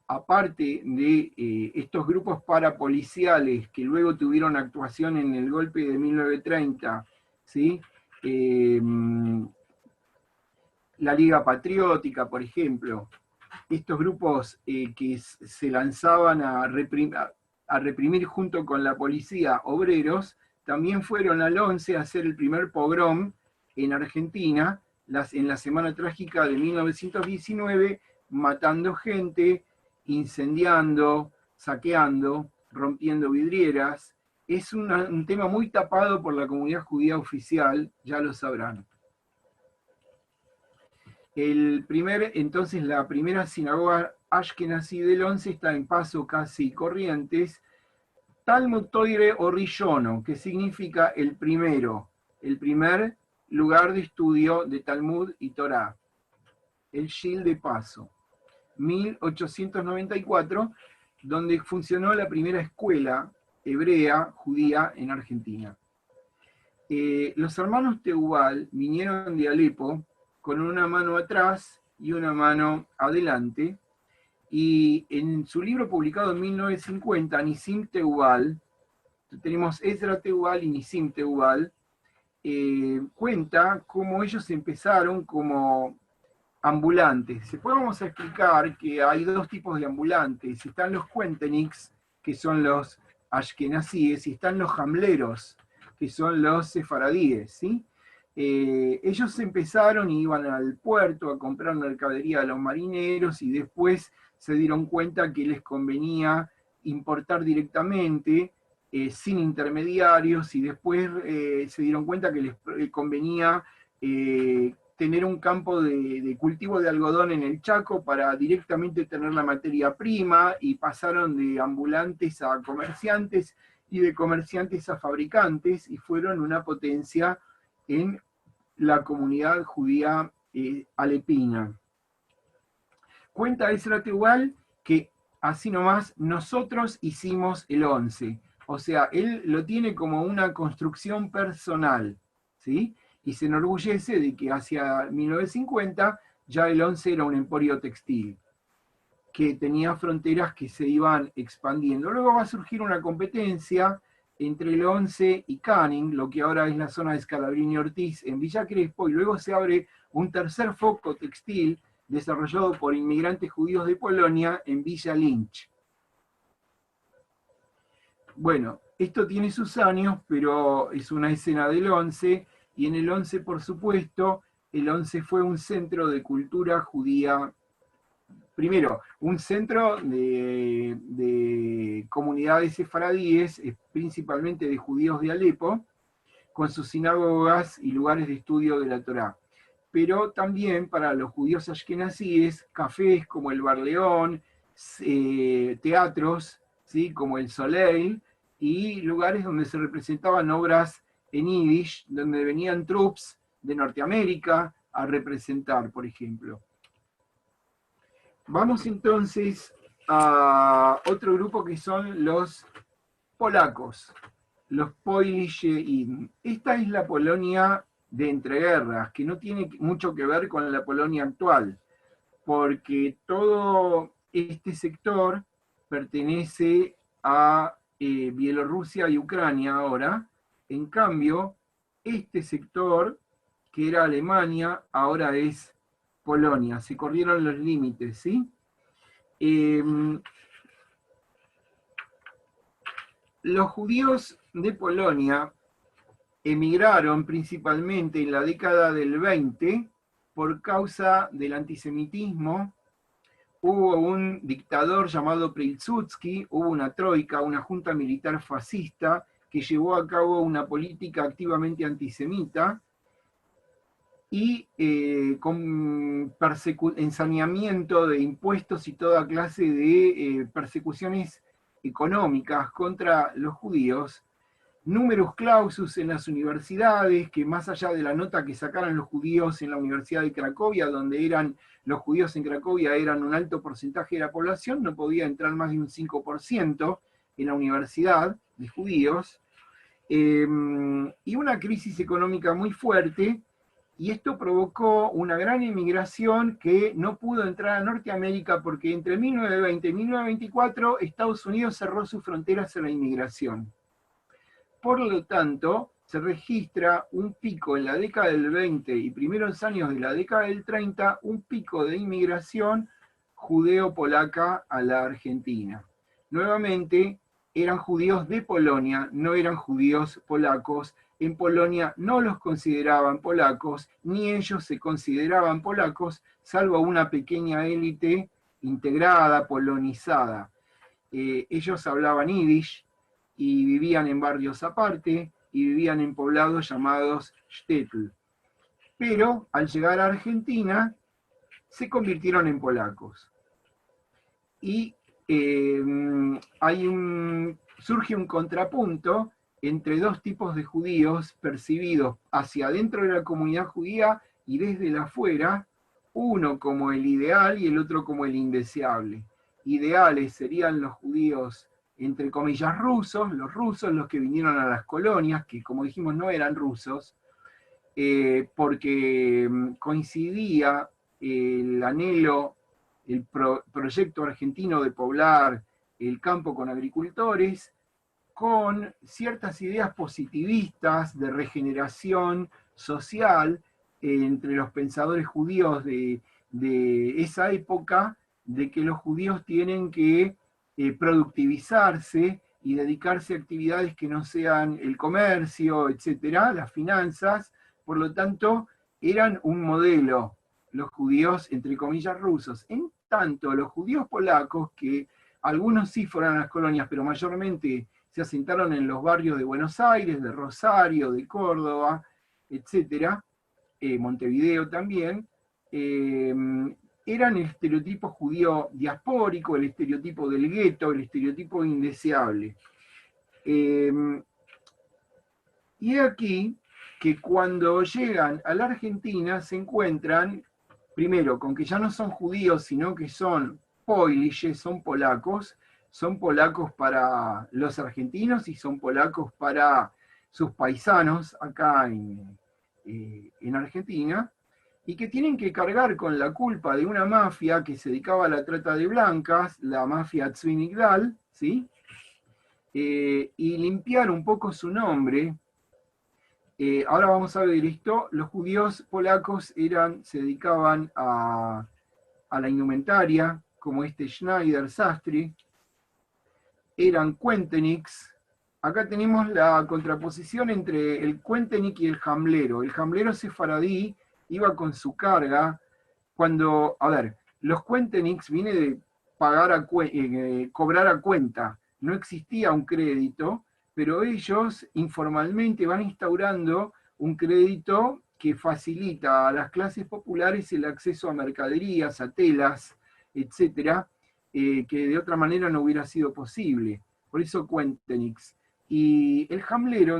aparte de estos grupos parapoliciales que luego tuvieron actuación en el golpe de 1930, ¿sí? La Liga Patriótica, por ejemplo, estos grupos que se lanzaban a reprimir junto con la policía obreros, también fueron al 11 a hacer el primer pogrom en Argentina, en la Semana Trágica de 1919, matando gente, incendiando, saqueando, rompiendo vidrieras. Es un tema muy tapado por la comunidad judía oficial, ya lo sabrán. Entonces la primera sinagoga ashkenazí del 11 está en Paso Casi y Corrientes, Talmud Toire o Rishono, que significa el primer lugar de estudio de Talmud y Torá, el Shil de Paso, 1894, donde funcionó la primera escuela hebrea judía en Argentina. Los hermanos Teubal vinieron de Alepo con una mano atrás y una mano adelante, y en su libro publicado en 1950, Nisim Teubal, tenemos Ezra Teubal y Nisim Teubal, cuenta cómo ellos empezaron como ambulantes. Después vamos a explicar que hay dos tipos de ambulantes. Están los cuenteniks, que son los ashkenazíes, y están los hamleros, que son los sefaradíes, ¿sí? Ellos empezaron y iban al puerto a comprar mercadería a los marineros y después se dieron cuenta que les convenía importar directamente, sin intermediarios, y después se dieron cuenta que les convenía tener un campo de cultivo de algodón en el Chaco para directamente tener la materia prima, y pasaron de ambulantes a comerciantes y de comerciantes a fabricantes, y fueron una potencia en la comunidad judía alepina. Cuenta Ezra Teubal que así nomás nosotros hicimos el 11, o sea, él lo tiene como una construcción personal, ¿sí? Y se enorgullece de que hacia 1950 ya el 11 era un emporio textil, que tenía fronteras que se iban expandiendo. Luego va a surgir una competencia entre el 11 y Canning, lo que ahora es la zona de Scalabrini Ortiz en Villa Crespo, y luego se abre un tercer foco textil desarrollado por inmigrantes judíos de Polonia en Villa Lynch. Bueno, esto tiene sus años, pero es una escena del 11, y en el 11, por supuesto, el 11 fue un centro de cultura judía. Primero, un centro de comunidades sefaradíes, principalmente de judíos de Alepo, con sus sinagogas y lugares de estudio de la Torá. Pero también para los judíos ashkenazíes, cafés como el Bar León, teatros, ¿sí? Como el Soleil, y lugares donde se representaban obras en yiddish, donde venían troupes de Norteamérica a representar, por ejemplo. Vamos entonces a otro grupo que son los polacos, los Polish. Esta es la Polonia de entreguerras, que no tiene mucho que ver con la Polonia actual, porque todo este sector pertenece a Bielorrusia y Ucrania ahora. En cambio, este sector, que era Alemania, ahora es Polonia. Se corrieron los límites, ¿sí? Los judíos de Polonia emigraron principalmente en la década del 20 por causa del antisemitismo. Hubo un dictador llamado Pilsudski, hubo una troika, una junta militar fascista que llevó a cabo una política activamente antisemita y con ensañamiento de impuestos y toda clase de persecuciones económicas contra los judíos. Numerus clausus en las universidades, que más allá de la nota que sacaran los judíos en la Universidad de Cracovia, donde los judíos en Cracovia eran un alto porcentaje de la población, no podía entrar más de un 5% en la universidad de judíos, y una crisis económica muy fuerte, y esto provocó una gran inmigración que no pudo entrar a Norteamérica porque entre 1920 y 1924 Estados Unidos cerró sus fronteras a la inmigración. Por lo tanto, se registra un pico en la década del 20 y primeros años de la década del 30, un pico de inmigración judeo-polaca a la Argentina. Nuevamente, eran judíos de Polonia, no eran judíos polacos. En Polonia no los consideraban polacos, ni ellos se consideraban polacos, salvo una pequeña élite integrada, polonizada. Ellos hablaban yiddish, y vivían en barrios aparte, y vivían en poblados llamados shtetl. Pero al llegar a Argentina, se convirtieron en polacos. Y surge un contrapunto entre dos tipos de judíos percibidos hacia adentro de la comunidad judía y desde la afuera, uno como el ideal y el otro como el indeseable. Ideales serían los judíos entre comillas rusos, los que vinieron a las colonias, que como dijimos no eran rusos, porque coincidía el anhelo, el proyecto argentino de poblar el campo con agricultores, con ciertas ideas positivistas de regeneración social entre los pensadores judíos de esa época, de que los judíos tienen que productivizarse y dedicarse a actividades que no sean el comercio, etcétera, las finanzas. Por lo tanto, eran un modelo los judíos, entre comillas, rusos. En tanto, los judíos polacos, que algunos sí fueron a las colonias, pero mayormente se asentaron en los barrios de Buenos Aires, de Rosario, de Córdoba, etcétera, Montevideo también, eran el estereotipo judío diaspórico, el estereotipo del gueto, el estereotipo indeseable. Y aquí que cuando llegan a la Argentina se encuentran, primero, con que ya no son judíos, sino que son Polish, son polacos para los argentinos y son polacos para sus paisanos acá en Argentina, y que tienen que cargar con la culpa de una mafia que se dedicaba a la trata de blancas, la mafia Tzvinigdal, ¿sí? Y limpiar un poco su nombre. Ahora vamos a ver esto. Los judíos polacos se dedicaban a la indumentaria, como este Schneider Sastre, eran cuenteniks. Acá tenemos la contraposición entre el cuentenik y el jamblero. El jamblero sefaradí iba con su carga, los cuenteniks viene de cobrar a cuenta, no existía un crédito, pero ellos informalmente van instaurando un crédito que facilita a las clases populares el acceso a mercaderías, a telas, etcétera, que de otra manera no hubiera sido posible. Por eso cuenteniks. Y el jamblero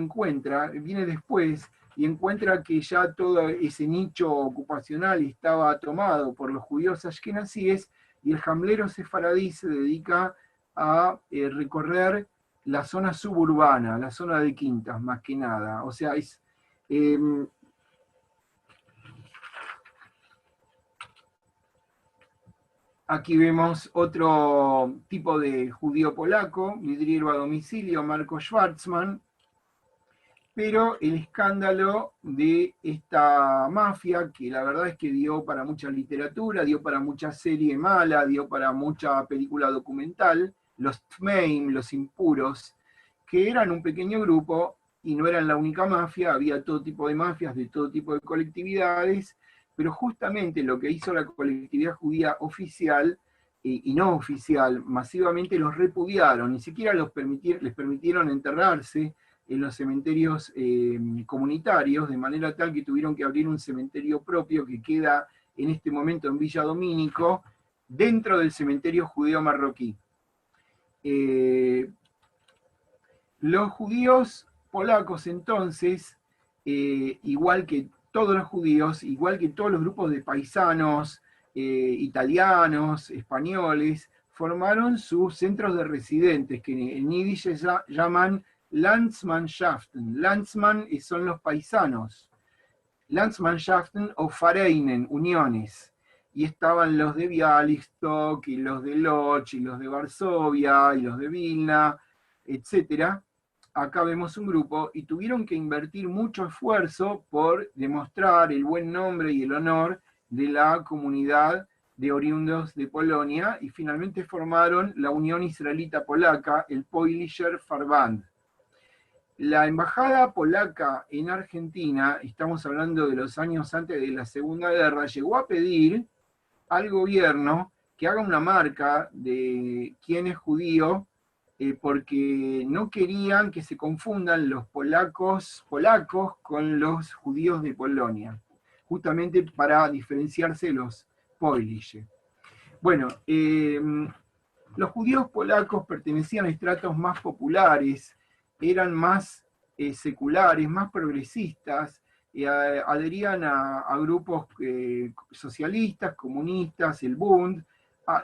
viene después, y encuentra que ya todo ese nicho ocupacional estaba tomado por los judíos ashkenazíes, y el jamblero sefaradí se dedica a recorrer la zona suburbana, la zona de quintas, más que nada. O sea, aquí vemos otro tipo de judío polaco, vidriero a domicilio, Marco Schwarzman, pero el escándalo de esta mafia, que la verdad es que dio para mucha literatura, dio para mucha serie mala, dio para mucha película documental, los Tmeim, los impuros, que eran un pequeño grupo y no eran la única mafia, había todo tipo de mafias, de todo tipo de colectividades, pero justamente lo que hizo la colectividad judía oficial y no oficial, masivamente los repudiaron, ni siquiera les permitieron enterrarse en los cementerios comunitarios, de manera tal que tuvieron que abrir un cementerio propio que queda en este momento en Villa Domínico, dentro del cementerio judío marroquí. Los judíos polacos entonces, igual que todos los judíos, igual que todos los grupos de paisanos, italianos, españoles, formaron sus centros de residentes, que en yiddish se llaman Landsmannschaften. Landsmann son los paisanos. Landsmannschaften o Vereinen, uniones. Y estaban los de Białystok, y los de Lodz, y los de Varsovia, y los de Vilna, etc. Acá vemos un grupo, y tuvieron que invertir mucho esfuerzo por demostrar el buen nombre y el honor de la comunidad de oriundos de Polonia, y finalmente formaron la Unión Israelita Polaca, el Politischer Verband. La embajada polaca en Argentina, estamos hablando de los años antes de la Segunda Guerra, llegó a pedir al gobierno que haga una marca de quién es judío, porque no querían que se confundan los polacos con los judíos de Polonia, justamente para diferenciarse de los Politische. Bueno, los judíos polacos pertenecían a estratos más populares, eran más seculares, más progresistas, adherían a grupos socialistas, comunistas, el Bund,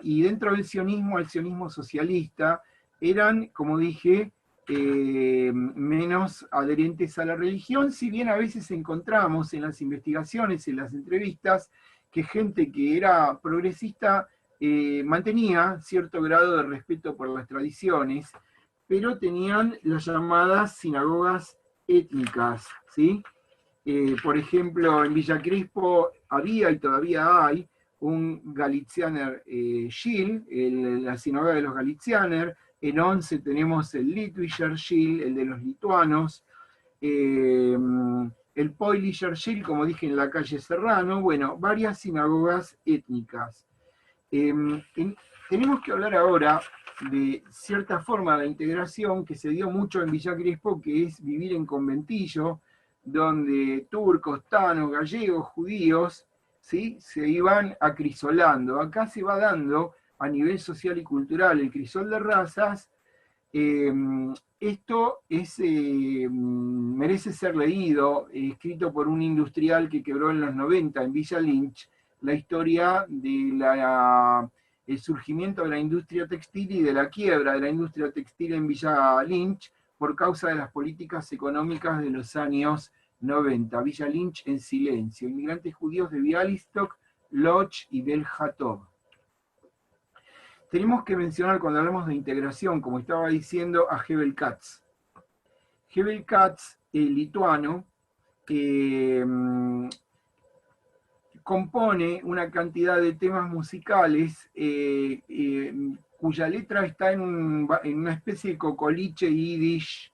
y dentro del sionismo, el sionismo socialista, eran, como dije, menos adherentes a la religión, si bien a veces encontramos en las investigaciones, en las entrevistas, que gente que era progresista mantenía cierto grado de respeto por las tradiciones, pero tenían las llamadas sinagogas étnicas, ¿sí? Por ejemplo, en Villa Crespo había y todavía hay un Galizianer Schill, la sinagoga de los Galizianer. En Once tenemos el Litwischer Schill, el de los lituanos. El Politischer Schill, como dije, en la calle Serrano. Bueno, varias sinagogas étnicas. Tenemos que hablar ahora de cierta forma de integración que se dio mucho en Villa Crespo, que es vivir en conventillo, donde turcos, tanos, gallegos, judíos, ¿sí?, se iban acrisolando. Acá se va dando a nivel social y cultural el crisol de razas. Esto merece ser leído, escrito por un industrial que quebró en los 90 en Villa Lynch, la historia de el surgimiento de la industria textil y de la quiebra de la industria textil en Villa Lynch por causa de las políticas económicas de los años 90. Villa Lynch en silencio. Inmigrantes judíos de Białystok, Lodz y Bel Hatov. Tenemos que mencionar, cuando hablamos de integración, como estaba diciendo, a Hebel Katz. Hebel Katz, el lituano, compone una cantidad de temas musicales cuya letra está en una especie de cocoliche yiddish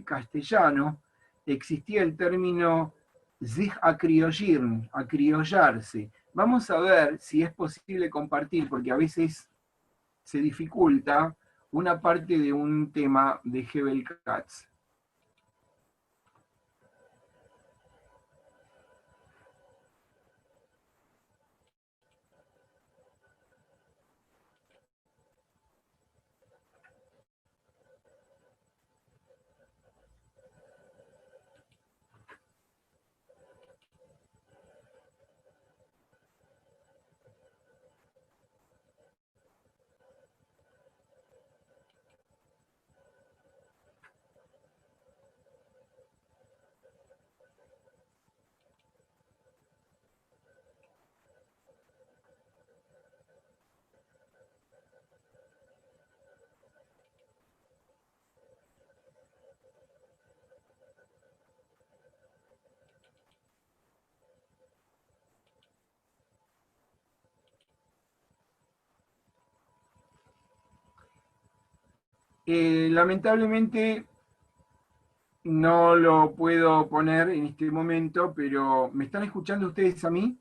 castellano. Existía el término sich acriollarse, acriollarse. Vamos a ver si es posible compartir, porque a veces se dificulta, una parte de un tema de Hebel Katz. Lamentablemente no lo puedo poner en este momento, pero ¿me están escuchando ustedes a mí?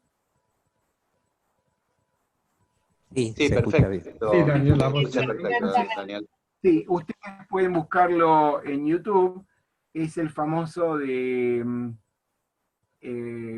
Sí, Sí, se escucha bien. perfecto. Sí, Daniel, la Se voz. escucha perfecto, Daniel. Sí, ustedes pueden buscarlo en YouTube. Es el famoso de,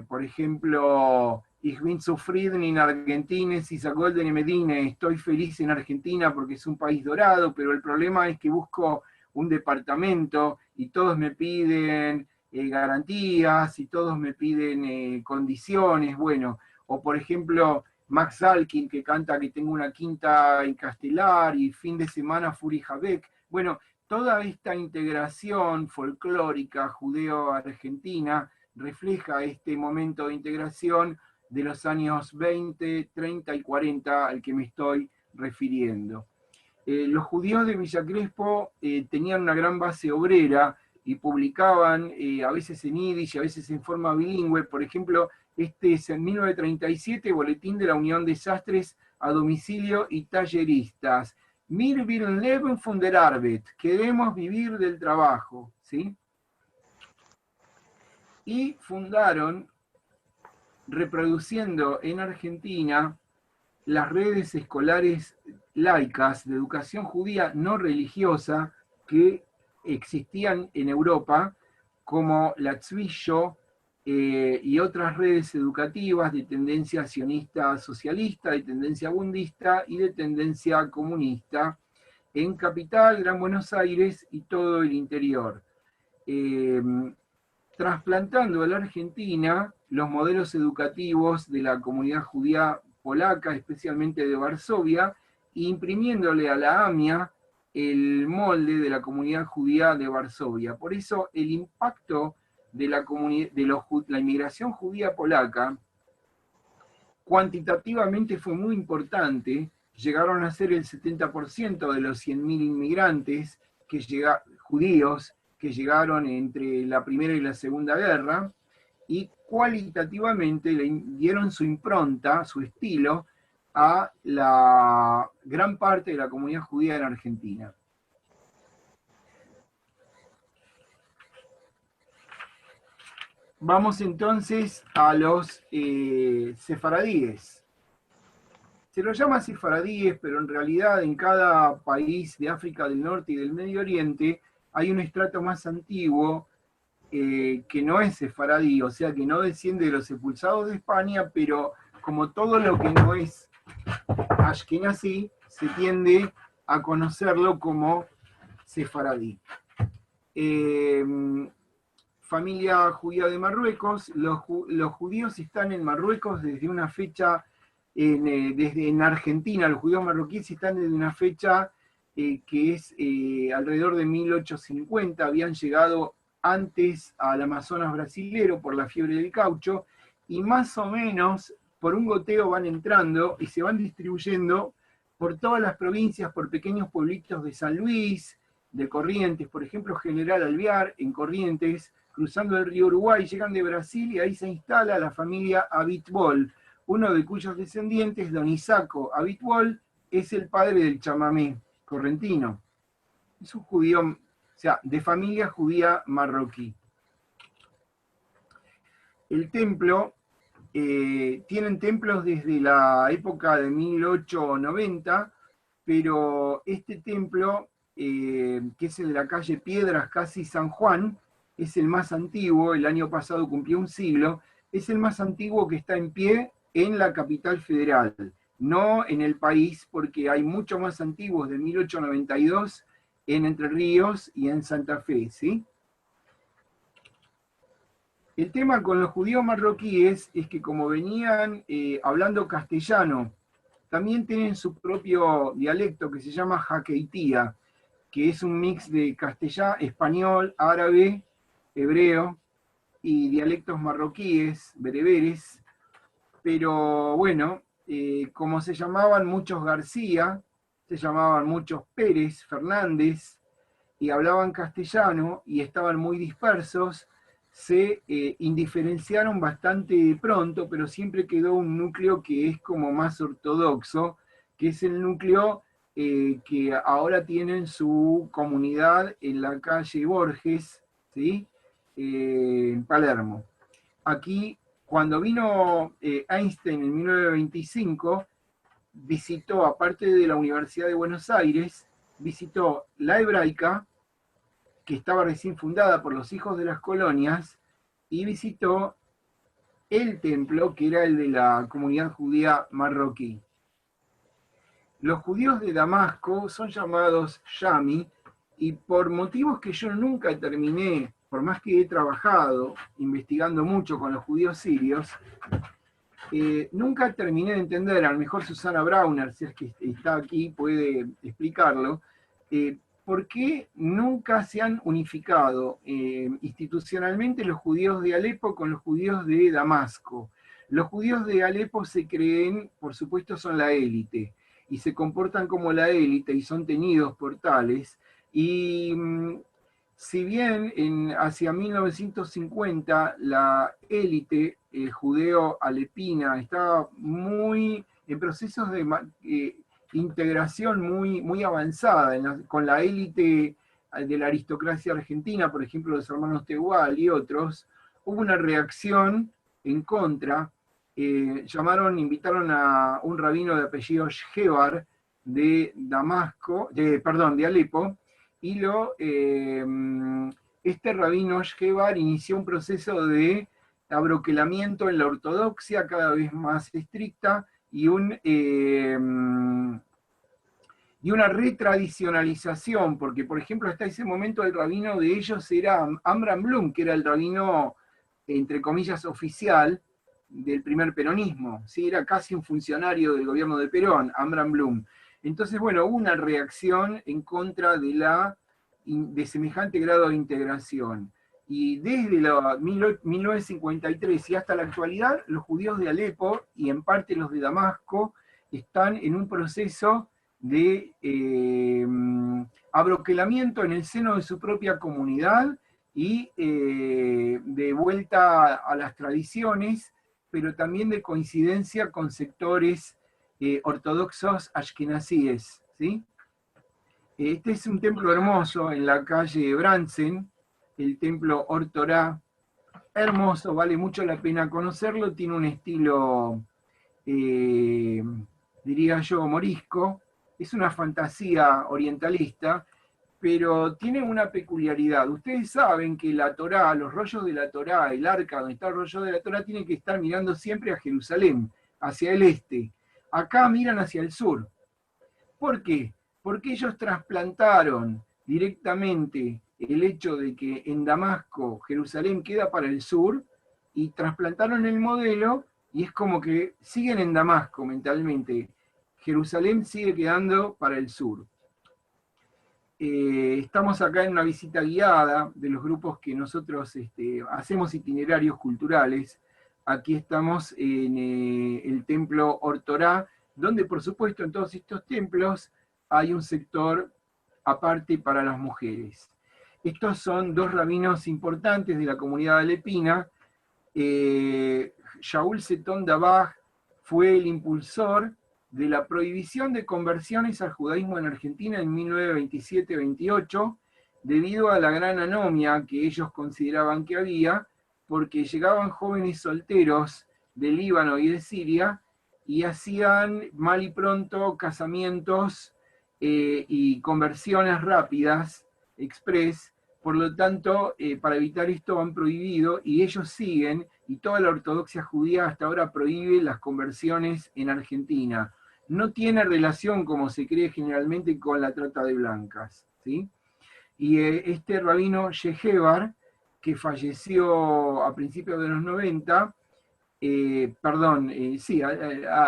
por ejemplo, Ich bin zufrieden in Argentina, si Golden Medina, estoy feliz en Argentina porque es un país dorado, pero el problema es que busco un departamento y todos me piden garantías y todos me piden condiciones, bueno, o por ejemplo, Max Alkin que canta que tengo una quinta en Castelar y fin de semana Furi Habeck, bueno, toda esta integración folclórica judeo-argentina refleja este momento de integración de los años 20, 30 y 40 al que me estoy refiriendo. Los judíos de Villa Crespo tenían una gran base obrera y publicaban a veces en yiddish y a veces en forma bilingüe. Por ejemplo, este es en 1937, Boletín de la Unión de Sastres a Domicilio y Talleristas. Wir willen leben von der Arbeit, queremos vivir del trabajo, ¿sí? Y fundaron, reproduciendo en Argentina, las redes escolares laicas de educación judía no religiosa que existían en Europa, como la Tzvisho y otras redes educativas de tendencia sionista socialista, de tendencia bundista y de tendencia comunista, en Capital, Gran Buenos Aires y todo el interior. Trasplantando a la Argentina los modelos educativos de la comunidad judía polaca, especialmente de Varsovia, e imprimiéndole a la AMIA el molde de la comunidad judía de Varsovia. Por eso el impacto de la inmigración judía polaca cuantitativamente fue muy importante. Llegaron a ser el 70% de los 100.000 inmigrantes judíos que llegaron entre la Primera y la Segunda Guerra, y cualitativamente le dieron su impronta, su estilo, a la gran parte de la comunidad judía en Argentina. Vamos entonces a los sefaradíes. Se los llama sefaradíes, pero en realidad en cada país de África del Norte y del Medio Oriente hay un estrato más antiguo que no es sefaradí, o sea que no desciende de los expulsados de España, pero como todo lo que no es ashkenazí, se tiende a conocerlo como sefaradí. Familia judía de Marruecos, los judíos están en Marruecos desde una fecha, en Argentina, los judíos marroquíes están desde una fecha que es alrededor de 1850, habían llegado antes al Amazonas brasilero por la fiebre del caucho, y más o menos por un goteo van entrando y se van distribuyendo por todas las provincias, por pequeños pueblitos de San Luis, de Corrientes, por ejemplo, General Alvear, en Corrientes, cruzando el río Uruguay, llegan de Brasil y ahí se instala la familia Abitbol, uno de cuyos descendientes, don Isaco Abitbol, es el padre del chamamé correntino. Es un judío, o sea, de familia judía marroquí. El templo, tienen templos desde la época de 1890, pero este templo, que es el de la calle Piedras, casi San Juan, es el más antiguo, el año pasado cumplió un siglo, es el más antiguo que está en pie en la capital federal, no en el país, porque hay mucho más antiguos de 1892 en Entre Ríos y en Santa Fe, ¿sí? El tema con los judíos marroquíes es que como venían hablando castellano, también tienen su propio dialecto que se llama jaqueitía, que es un mix de castellano, español, árabe, hebreo y dialectos marroquíes, bereberes, pero bueno, como se llamaban muchos García, se llamaban muchos Pérez, Fernández, y hablaban castellano y estaban muy dispersos, se indiferenciaron bastante pronto, pero siempre quedó un núcleo que es como más ortodoxo, que es el núcleo que ahora tienen su comunidad en la calle Borges, ¿sí? En Palermo. Aquí, cuando vino Einstein en 1925, visitó, aparte de la Universidad de Buenos Aires, visitó la Hebraica, que estaba recién fundada por los hijos de las colonias, y visitó el templo, que era el de la comunidad judía marroquí. Los judíos de Damasco son llamados Yami, y por motivos que yo nunca terminé, por más que he trabajado investigando mucho con los judíos sirios, nunca terminé de entender, a lo mejor Susana Brauner, si es que está aquí, puede explicarlo, por qué nunca se han unificado institucionalmente los judíos de Alepo con los judíos de Damasco. Los judíos de Alepo se creen, por supuesto, son la élite, y se comportan como la élite y son tenidos por tales, y si bien hacia 1950 la élite judeo-alepina estaba muy en procesos de integración muy avanzada con la élite de la aristocracia argentina, por ejemplo los hermanos Tehual y otros, hubo una reacción en contra. Invitaron a un rabino de apellido Shgebar de de Alepo, y este rabino Shgebar inició un proceso de abroquelamiento en la ortodoxia cada vez más estricta y una retradicionalización, porque por ejemplo hasta ese momento el rabino de ellos era Amram Blum, que era el rabino, entre comillas, oficial del primer peronismo, ¿sí? Era casi un funcionario del gobierno de Perón, Amram Blum. Entonces, bueno, hubo una reacción en contra de semejante grado de integración. Y desde 1953 y hasta la actualidad, los judíos de Alepo, y en parte los de Damasco, están en un proceso de abroquelamiento en el seno de su propia comunidad y de vuelta a las tradiciones, pero también de coincidencia con sectores ortodoxos ashkenazíes, ¿sí? Este es un templo hermoso en la calle Bransen, el templo Or Torah, hermoso, vale mucho la pena conocerlo, tiene un estilo, diría yo, morisco, es una fantasía orientalista, pero tiene una peculiaridad. Ustedes saben que la Torá, los rollos de la Torá, el arca donde está el rollo de la Torá, tiene que estar mirando siempre a Jerusalén, hacia el este. Acá miran hacia el sur. ¿Por qué? Porque ellos trasplantaron directamente el hecho de que en Damasco Jerusalén queda para el sur, y trasplantaron el modelo, y es como que siguen en Damasco mentalmente. Jerusalén sigue quedando para el sur. Estamos acá en una visita guiada de los grupos que nosotros hacemos itinerarios culturales. Aquí estamos en el templo Or Torah, donde por supuesto en todos estos templos hay un sector aparte para las mujeres. Estos son dos rabinos importantes de la comunidad alepina. Shaul Seton Dabaj fue el impulsor de la prohibición de conversiones al judaísmo en Argentina en 1927-28, debido a la gran anomia que ellos consideraban que había, porque llegaban jóvenes solteros de Líbano y de Siria, y hacían mal y pronto casamientos y conversiones rápidas, express. Por lo tanto, para evitar esto han prohibido, y ellos siguen, y toda la ortodoxia judía hasta ahora prohíbe las conversiones en Argentina. No tiene relación, como se cree generalmente, con la trata de blancas, ¿sí? Y este rabino Shgebar, que falleció a principios de los 90,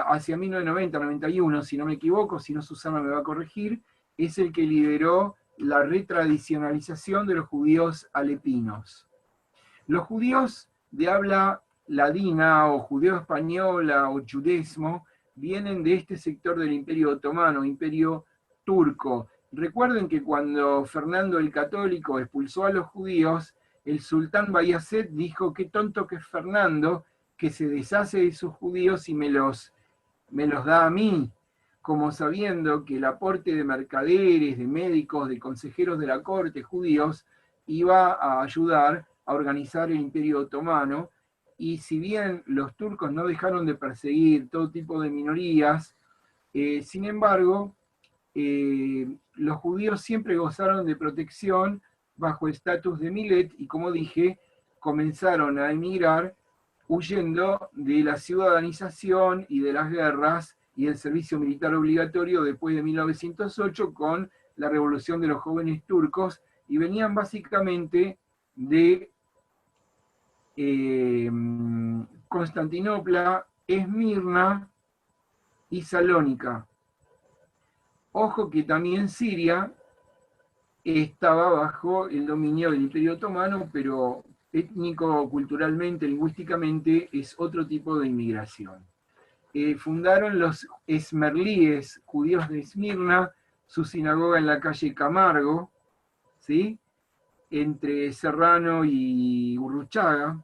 hacia 1990, 91, si no me equivoco, si no Susana me va a corregir, es el que lideró la retradicionalización de los judíos alepinos. Los judíos de habla ladina, o judeo española, o judesmo, vienen de este sector del Imperio Otomano, Imperio Turco. Recuerden que cuando Fernando el Católico expulsó a los judíos, el sultán Bayazet dijo: qué tonto que es Fernando, que se deshace de sus judíos y me los da a mí. como sabiendo que el aporte de mercaderes, de médicos, de consejeros de la corte judíos, iba a ayudar a organizar el Imperio Otomano, y si bien los turcos no dejaron de perseguir todo tipo de minorías, sin embargo, los judíos siempre gozaron de protección bajo el estatus de Milet, y como dije, comenzaron a emigrar huyendo de la ciudadanización y de las guerras y el servicio militar obligatorio después de 1908 con la revolución de los jóvenes turcos, y venían básicamente de Constantinopla, Esmirna y Salónica. Ojo que también Siria estaba bajo el dominio del Imperio Otomano, pero étnico, culturalmente, lingüísticamente, es otro tipo de inmigración. Fundaron los esmerlíes, judíos de Esmirna, su sinagoga en la calle Camargo, ¿sí?, entre Serrano y Gurruchaga.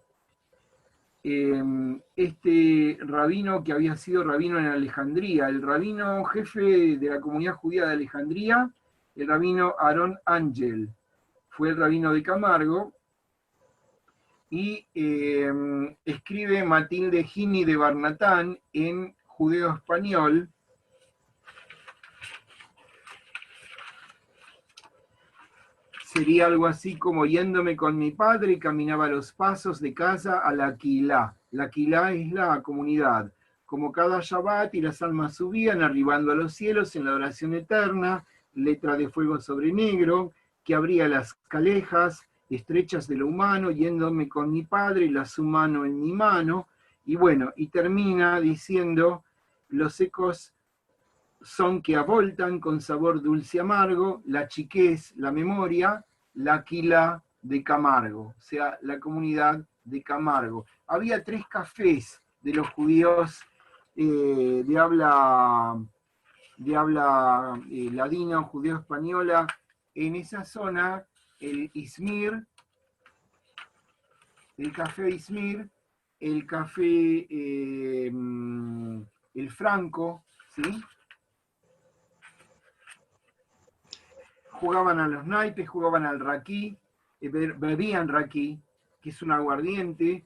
Este rabino, que había sido rabino en Alejandría, el rabino jefe de la comunidad judía de Alejandría, el rabino Aarón Ángel, fue el rabino de Camargo, y escribe Matilde Gini de Barnatán en judeo español. Sería algo así como: yéndome con mi padre, caminaba los pasos de casa a la Quilá. La Quilá es la comunidad. Como cada Shabbat, y las almas subían, arribando a los cielos en la oración eterna, letra de fuego sobre negro, que abría las calejas estrechas de lo humano, yéndome con mi padre, la su mano en mi mano. Y bueno, y termina diciendo: los ecos son que avoltan con sabor dulce y amargo, la chiquez, la memoria, la Quilá de Camargo, o sea, la comunidad de Camargo. Había 3 cafés de los judíos de habla ladina, judeo-española, en esa zona: el Izmir, el café Izmir, el café El Franco, ¿sí? Jugaban a los naipes, jugaban al raquí, bebían raquí, que es un aguardiente,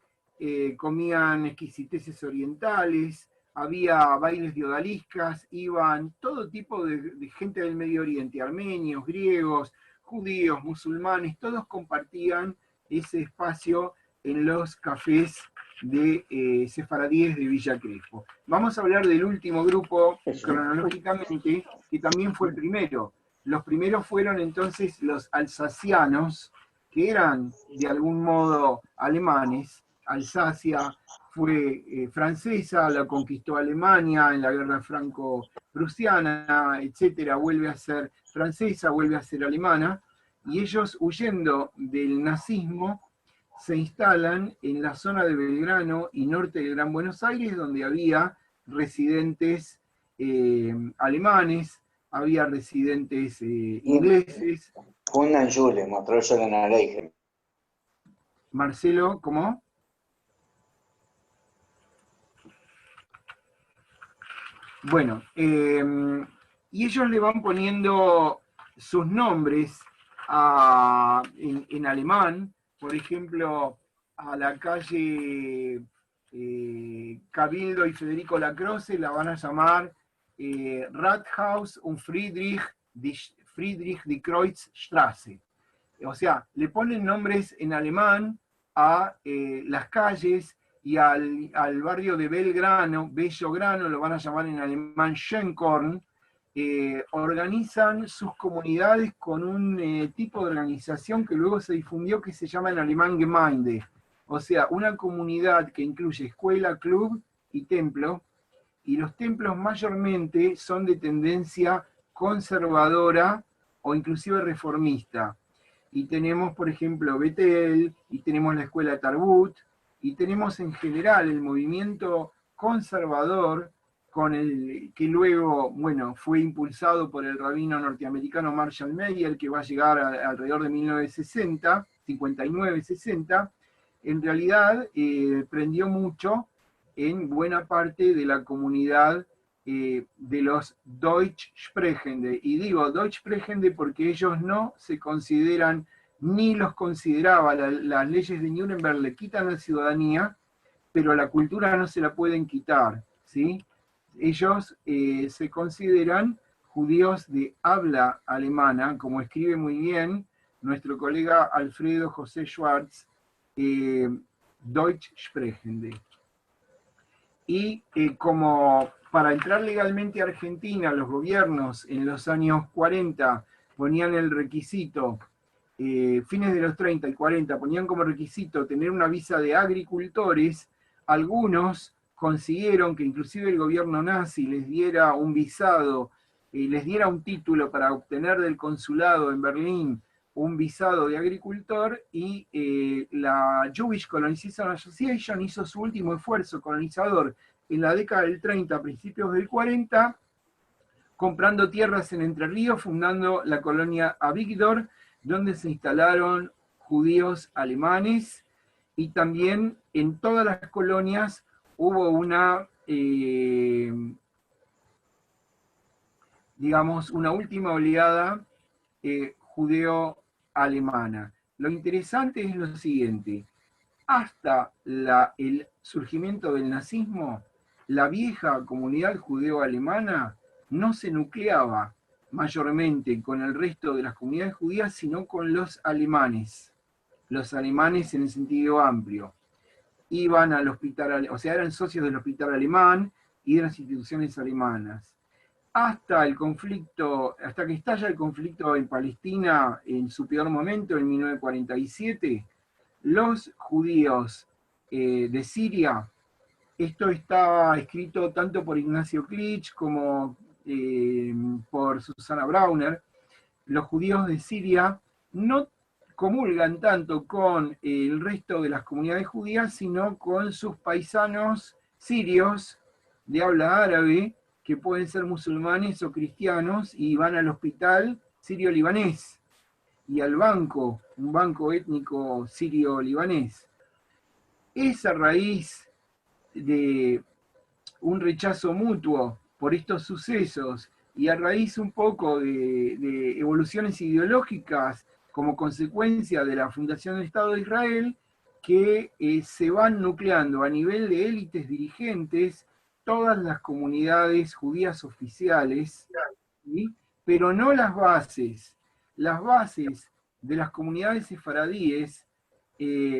comían exquisiteces orientales, había bailes de odaliscas, iban todo tipo de gente del Medio Oriente, armenios, griegos, judíos, musulmanes, todos compartían ese espacio en los cafés de sefaradíes de Villa Crespo. Vamos a hablar del último grupo, cronológicamente, que también fue el primero. Los primeros fueron entonces los alsacianos, que eran de algún modo alemanes. Alsacia fue francesa, la conquistó Alemania en la guerra franco-prusiana, etcétera, vuelve a ser francesa, vuelve a ser alemana, y ellos, huyendo del nazismo, se instalan en la zona de Belgrano y norte del Gran Buenos Aires, donde había residentes alemanes, había residentes ingleses. Una Jule, mostró yo en la ley. Marcelo, ¿cómo? Bueno, y ellos le van poniendo sus nombres en alemán. Por ejemplo, a la calle Cabildo y Federico Lacroze la van a llamar Rathaus und Friedrich die Kreuzstraße. O sea, le ponen nombres en alemán a las calles, y al barrio de Belgrano, Bellograno, lo van a llamar en alemán Schönkorn. Organizan sus comunidades con un tipo de organización que luego se difundió, que se llama en alemán Gemeinde, o sea, una comunidad que incluye escuela, club y templo, y los templos mayormente son de tendencia conservadora o inclusive reformista. Y tenemos, por ejemplo, Betel, y tenemos la escuela Tarbut, y tenemos en general el movimiento conservador, que luego, bueno, fue impulsado por el rabino norteamericano Marshall Meyer, que va a llegar alrededor de 1960, 59-60, en realidad prendió mucho en buena parte de la comunidad de los Deutschsprechende. Y digo Deutschsprechende porque ellos no se consideran, ni los consideraba, las leyes de Nuremberg le quitan la ciudadanía, pero la cultura no se la pueden quitar, ¿sí? Ellos se consideran judíos de habla alemana, como escribe muy bien nuestro colega Alfredo José Schwartz, Deutschsprechende. Y como para entrar legalmente a Argentina, los gobiernos en los años 40 ponían el requisito, fines de los 30 y 40, ponían como requisito tener una visa de agricultores, algunos consiguieron que inclusive el gobierno nazi les diera un visado, les diera un título para obtener del consulado en Berlín un visado de agricultor, y la Jewish Colonization Association hizo su último esfuerzo colonizador en la década del 30, principios del 40, comprando tierras en Entre Ríos, fundando la colonia Avigdor, donde se instalaron judíos alemanes, y también en todas las colonias hubo una, digamos, una última oleada judeo-alemana. Lo interesante es lo siguiente: hasta el surgimiento del nazismo, la vieja comunidad judeo-alemana no se nucleaba mayormente con el resto de las comunidades judías, sino con los alemanes en el sentido amplio. Iban al hospital, o sea, eran socios del hospital alemán y de las instituciones alemanas. Hasta el conflicto, hasta que estalla el conflicto en Palestina en su peor momento, en 1947, los judíos de Siria, esto estaba escrito tanto por Ignacio Klitsch como por Susana Brauner, los judíos de Siria no comulgan tanto con el resto de las comunidades judías, sino con sus paisanos sirios de habla árabe, que pueden ser musulmanes o cristianos, y van al hospital sirio-libanés y al banco, un banco étnico sirio-libanés. Es a raíz de un rechazo mutuo por estos sucesos, y a raíz un poco de evoluciones ideológicas como consecuencia de la fundación del Estado de Israel, que se van nucleando a nivel de élites dirigentes todas las comunidades judías oficiales, ¿sí? Pero no las bases. Las bases de las comunidades sefaradíes,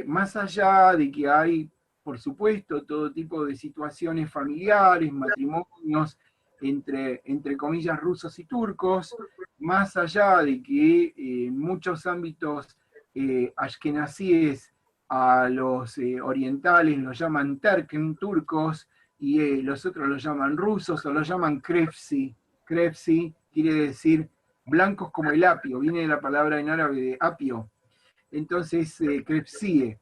más allá de que hay, por supuesto, todo tipo de situaciones familiares, matrimonios entre comillas rusos y turcos, más allá de que en muchos ámbitos ashkenazíes a los orientales los llaman terken, turcos, y los otros los llaman rusos o los llaman krepsi. Krepsi quiere decir blancos como el apio, viene de la palabra en árabe de apio. Entonces, krepsie.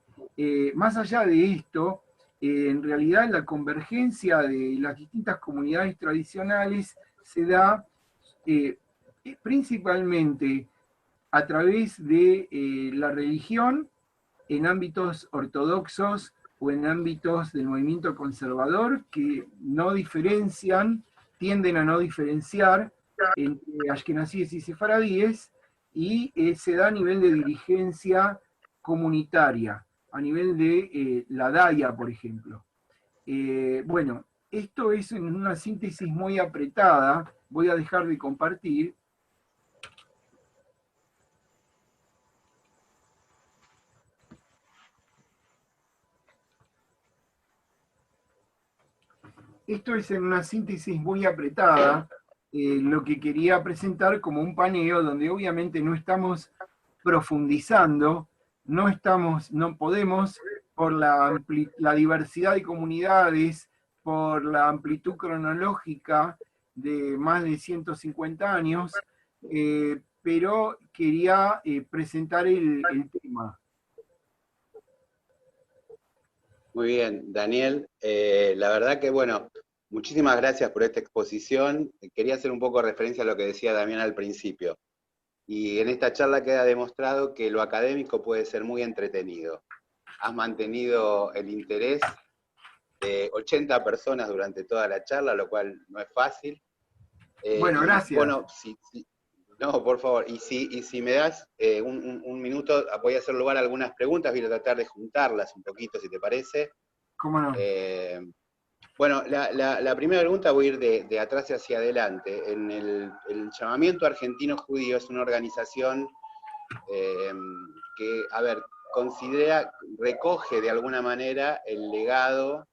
Más allá de esto, en realidad la convergencia de las distintas comunidades tradicionales se da principalmente a través de la religión en ámbitos ortodoxos o en ámbitos del movimiento conservador, que no diferencian, tienden a no diferenciar entre ashkenazíes y sefaradíes, y se da a nivel de dirigencia comunitaria, a nivel de la Daya, por ejemplo. Bueno, esto es en una síntesis muy apretada, voy a dejar de compartir. Esto es en una síntesis muy apretada, lo que quería presentar como un paneo donde obviamente no estamos profundizando, no podemos, por la diversidad de comunidades, por la amplitud cronológica de más de 150 años, pero quería presentar el tema. Muy bien, Daniel. La verdad que, bueno, muchísimas gracias por esta exposición. Quería hacer un poco referencia a lo que decía Damián al principio. Y en esta charla queda demostrado que lo académico puede ser muy entretenido. Has mantenido el interés 80 personas durante toda la charla, lo cual no es fácil. Bueno, gracias. Bueno, no, por favor, y si me das un minuto, voy a hacer lugar a algunas preguntas, voy a tratar de juntarlas un poquito, si te parece. ¿Cómo no? Bueno, la primera pregunta voy a ir de atrás hacia adelante. En el Llamamiento Argentino Judío es una organización que, a ver, recoge de alguna manera el legado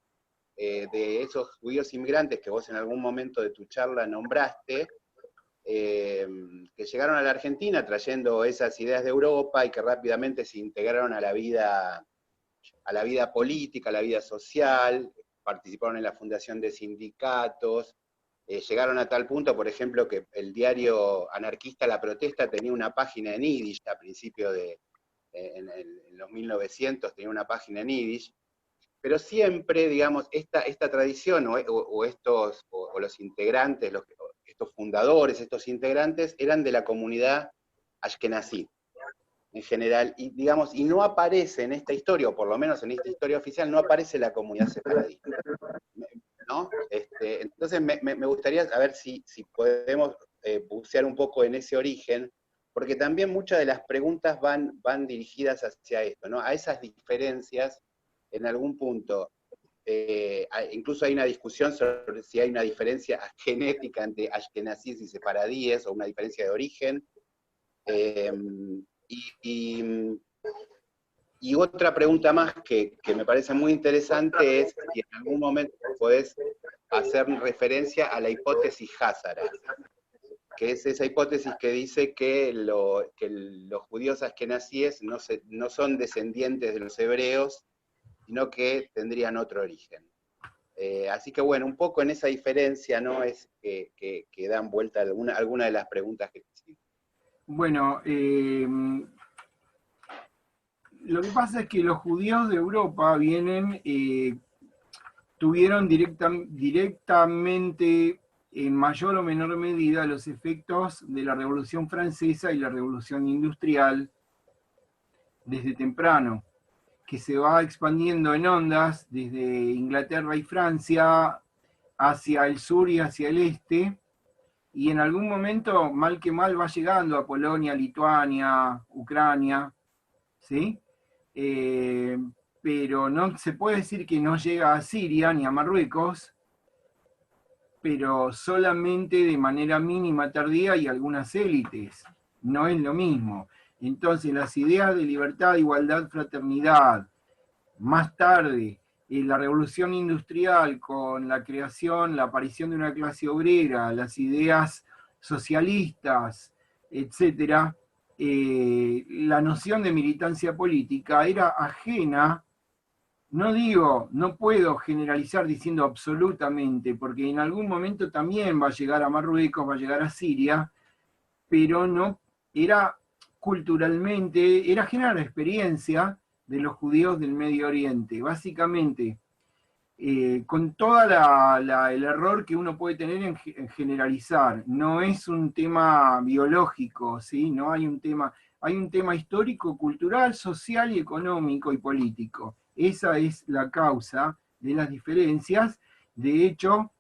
de esos judíos inmigrantes que vos en algún momento de tu charla nombraste, que llegaron a la Argentina trayendo esas ideas de Europa y que rápidamente se integraron a la vida política, a la vida social, participaron en la fundación de sindicatos, llegaron a tal punto, por ejemplo, que el diario anarquista La Protesta tenía una página en Yiddish a principios en los 1900, tenía una página en Yiddish, pero siempre, digamos, esta tradición o los integrantes, estos fundadores, estos integrantes, eran de la comunidad ashkenazí en general, y digamos, y no aparece en esta historia, o por lo menos en esta historia oficial, no aparece la comunidad sefaradí, ¿no? Entonces me gustaría saber si podemos bucear un poco en ese origen, porque también muchas de las preguntas van dirigidas hacia esto, ¿no? A esas diferencias, en algún punto, incluso hay una discusión sobre si hay una diferencia genética entre ashkenazíes y sefaradíes, o una diferencia de origen, y otra pregunta más que me parece muy interesante es si en algún momento podés hacer referencia a la hipótesis Házara, que es esa hipótesis que dice que los judíos askenazíes no son descendientes de los hebreos, sino que tendrían otro origen. Así que bueno, un poco en esa diferencia, ¿no? Es que dan vuelta alguna de las preguntas que te hicimos. Bueno, lo que pasa es que los judíos de Europa tuvieron directamente, en mayor o menor medida, los efectos de la Revolución Francesa y la Revolución Industrial desde temprano, que se va expandiendo en ondas desde Inglaterra y Francia hacia el sur y hacia el este, y en algún momento, mal que mal, va llegando a Polonia, Lituania, Ucrania, ¿sí? Pero no se puede decir que no llega a Siria ni a Marruecos, pero solamente de manera mínima, tardía, y algunas élites. No es lo mismo. Entonces, las ideas de libertad, igualdad, fraternidad, más tarde, la revolución industrial con la creación, la aparición de una clase obrera, las ideas socialistas, etcétera, la noción de militancia política era ajena. No puedo generalizar diciendo absolutamente, porque en algún momento también va a llegar a Marruecos, va a llegar a Siria, pero no era culturalmente, era ajena a la experiencia de los judíos del Medio Oriente. Básicamente, con todo el error que uno puede tener en generalizar, no es un tema biológico, ¿sí? No hay un tema histórico, cultural, social y económico y político. Esa es la causa de las diferencias. De hecho,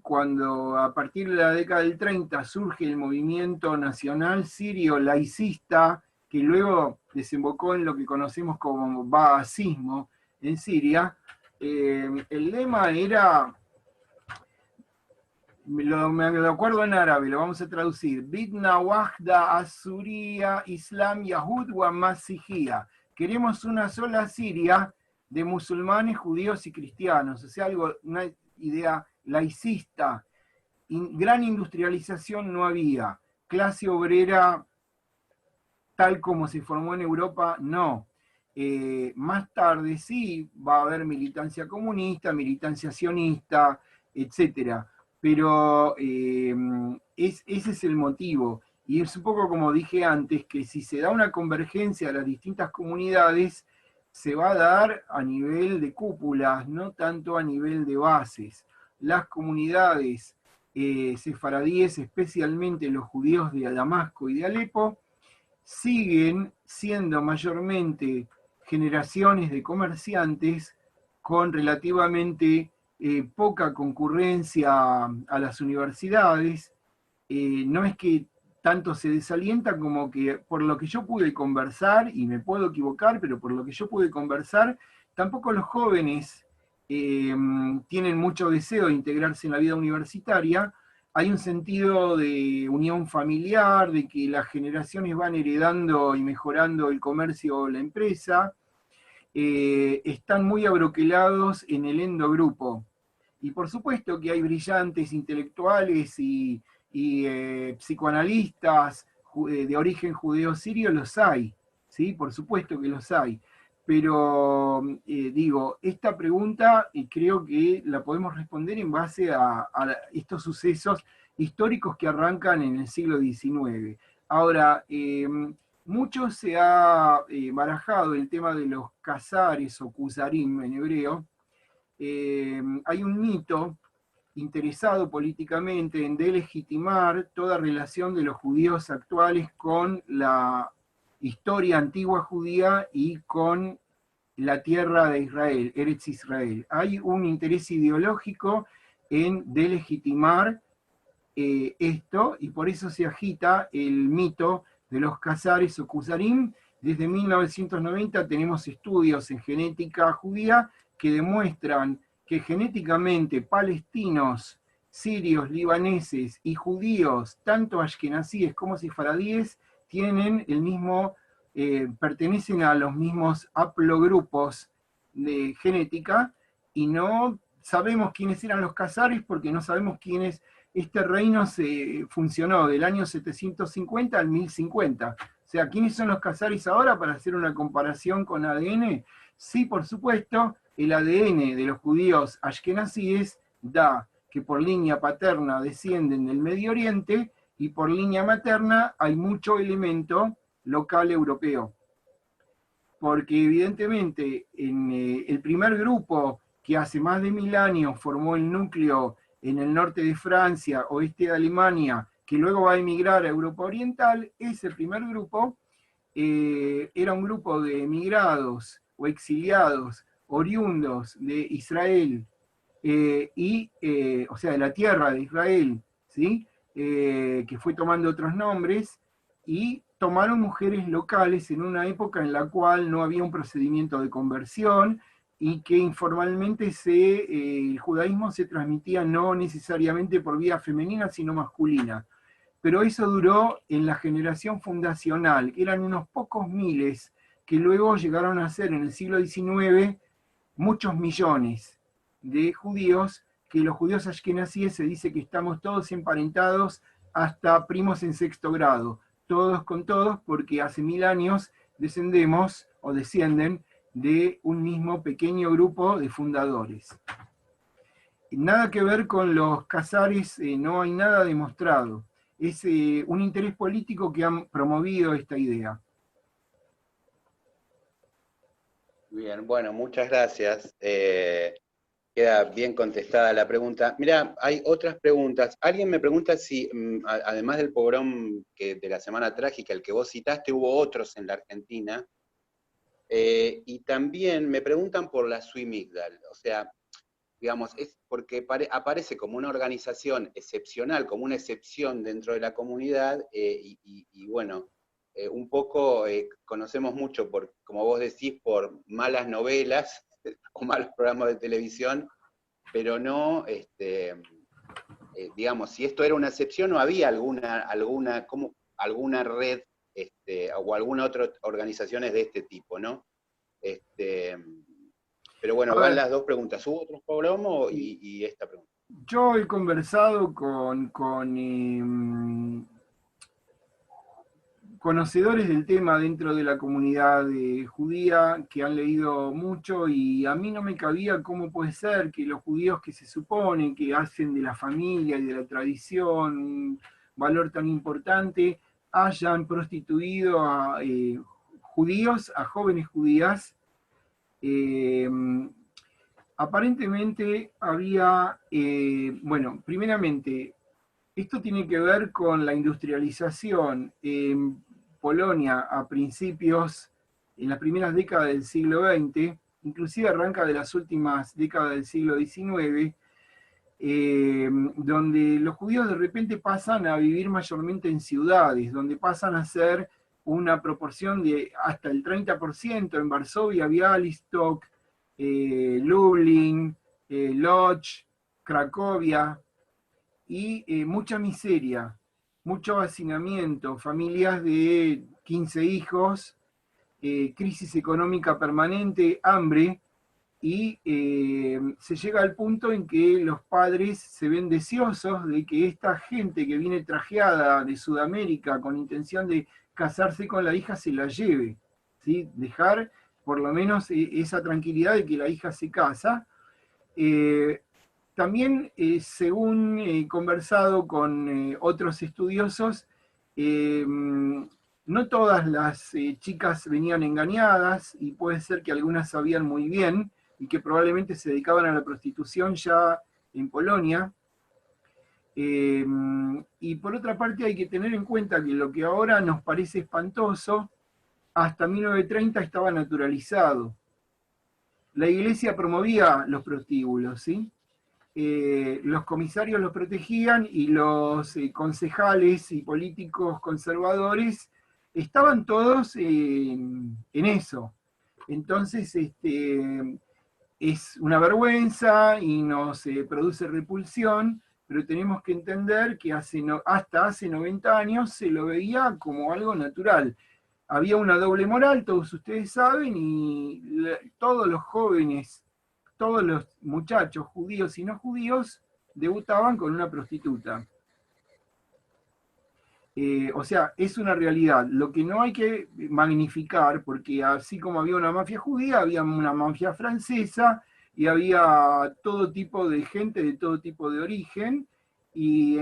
cuando a partir de la década del 30 surge el movimiento nacional sirio laicista, que luego desembocó en lo que conocemos como baasismo en Siria, el lema era, me lo acuerdo en árabe, lo vamos a traducir: Bidna wahda asuria islam yahud wa masihia. Queremos una sola Siria de musulmanes, judíos y cristianos, o sea, una idea laicista. Gran industrialización no había, clase obrera tal como se formó en Europa, no. Más tarde sí va a haber militancia comunista, militancia sionista, etc. Pero ese es el motivo. Y es un poco como dije antes, que si se da una convergencia de las distintas comunidades, se va a dar a nivel de cúpulas, no tanto a nivel de bases. Las comunidades sefaradíes, especialmente los judíos de Damasco y de Alepo, siguen siendo mayormente generaciones de comerciantes con relativamente poca concurrencia a las universidades. No es que tanto se desalienta como que, por lo que yo pude conversar, y me puedo equivocar, pero por lo que yo pude conversar, tampoco los jóvenes tienen mucho deseo de integrarse en la vida universitaria. Hay un sentido de unión familiar, de que las generaciones van heredando y mejorando el comercio o la empresa. Están muy abroquelados en el endogrupo. Y por supuesto que hay brillantes intelectuales y psicoanalistas de origen judeo-sirio, los hay, ¿sí? Por supuesto que los hay. Pero digo, esta pregunta creo que la podemos responder en base a estos sucesos históricos que arrancan en el siglo XIX. Ahora, mucho se ha barajado el tema de los casares o kusarim en hebreo. Hay un mito interesado políticamente en delegitimar toda relación de los judíos actuales con la historia antigua judía y con la tierra de Israel, Eretz Israel. Hay un interés ideológico en delegitimar esto, y por eso se agita el mito de los casares o kusarim. Desde 1990 tenemos estudios en genética judía que demuestran que genéticamente palestinos, sirios, libaneses y judíos, tanto ashkenazíes como sefaradíes, tienen el mismo, pertenecen a los mismos haplogrupos de genética, y no sabemos quiénes eran los casares porque no sabemos quiénes. Este reino funcionó del año 750 al 1050. O sea, ¿quiénes son los casares ahora para hacer una comparación con ADN? Sí, por supuesto, el ADN de los judíos ashkenazíes da que por línea paterna descienden del Medio Oriente y por línea materna hay mucho elemento local europeo. Porque evidentemente en el primer grupo que hace más de 1000 años formó el núcleo en el norte de Francia, oeste de Alemania, que luego va a emigrar a Europa Oriental, ese primer grupo era un grupo de emigrados o exiliados oriundos de Israel, o sea, de la tierra de Israel, ¿sí? Que fue tomando otros nombres, y tomaron mujeres locales en una época en la cual no había un procedimiento de conversión, y que informalmente el judaísmo se transmitía no necesariamente por vía femenina, sino masculina. Pero eso duró en la generación fundacional, que eran unos pocos miles, que luego llegaron a ser en el siglo XIX muchos millones de judíos, que los judíos ashkenazíes se dice que estamos todos emparentados hasta primos en sexto grado, todos con todos, porque hace 1000 años descendemos o descienden de un mismo pequeño grupo de fundadores. Nada que ver con los casares, no hay nada demostrado. Es un interés político que han promovido esta idea. Bien, bueno, muchas gracias. Queda bien contestada la pregunta. Mira, hay otras preguntas. Alguien me pregunta si, además del pogrom de la Semana Trágica, el que vos citaste, hubo otros en la Argentina. Y también me preguntan por la Zvi Migdal. O sea, digamos, es porque aparece como una organización excepcional, como una excepción dentro de la comunidad, y bueno, un poco conocemos mucho, como vos decís, por malas novelas o malos programas de televisión, pero no, digamos, si esto era una excepción, no había alguna red o alguna otra organizaciones de este tipo, ¿no? Pero bueno, van las dos preguntas. ¿Hubo otros programos y esta pregunta? Yo he conversado con conocedores del tema dentro de la comunidad judía, que han leído mucho, y a mí no me cabía cómo puede ser que los judíos, que se supone que hacen de la familia y de la tradición un valor tan importante, hayan prostituido a judíos, a jóvenes judías. Aparentemente había, bueno, primeramente, esto tiene que ver con la industrialización en Polonia a principios, en las primeras décadas del siglo XX. inclusive arranca de las últimas décadas del siglo XIX, donde los judíos de repente pasan a vivir mayormente en ciudades, donde pasan a ser una proporción de hasta el 30%, en Varsovia, Białystok, Lublin, Łódź, Cracovia, y mucha miseria, mucho hacinamiento, familias de 15 hijos, crisis económica permanente, hambre, y se llega al punto en que los padres se ven deseosos de que esta gente que viene trajeada de Sudamérica con intención de casarse con la hija se la lleve, ¿sí? Dejar por lo menos esa tranquilidad de que la hija se casa. También, según he conversado con otros estudiosos, no todas las chicas venían engañadas, y puede ser que algunas sabían muy bien, y que probablemente se dedicaban a la prostitución ya en Polonia. Y por otra parte hay que tener en cuenta que lo que ahora nos parece espantoso, hasta 1930 estaba naturalizado. La Iglesia promovía los prostíbulos, ¿sí? Los comisarios los protegían, y los concejales y políticos conservadores estaban todos en eso. Entonces, es una vergüenza y nos produce repulsión, pero tenemos que entender que hasta hace 90 años se lo veía como algo natural. Había una doble moral, todos ustedes saben, y todos los jóvenes, todos los muchachos judíos y no judíos debutaban con una prostituta. O sea, es una realidad. Lo que no hay que magnificar, porque así como había una mafia judía, había una mafia francesa, y había todo tipo de gente de todo tipo de origen, y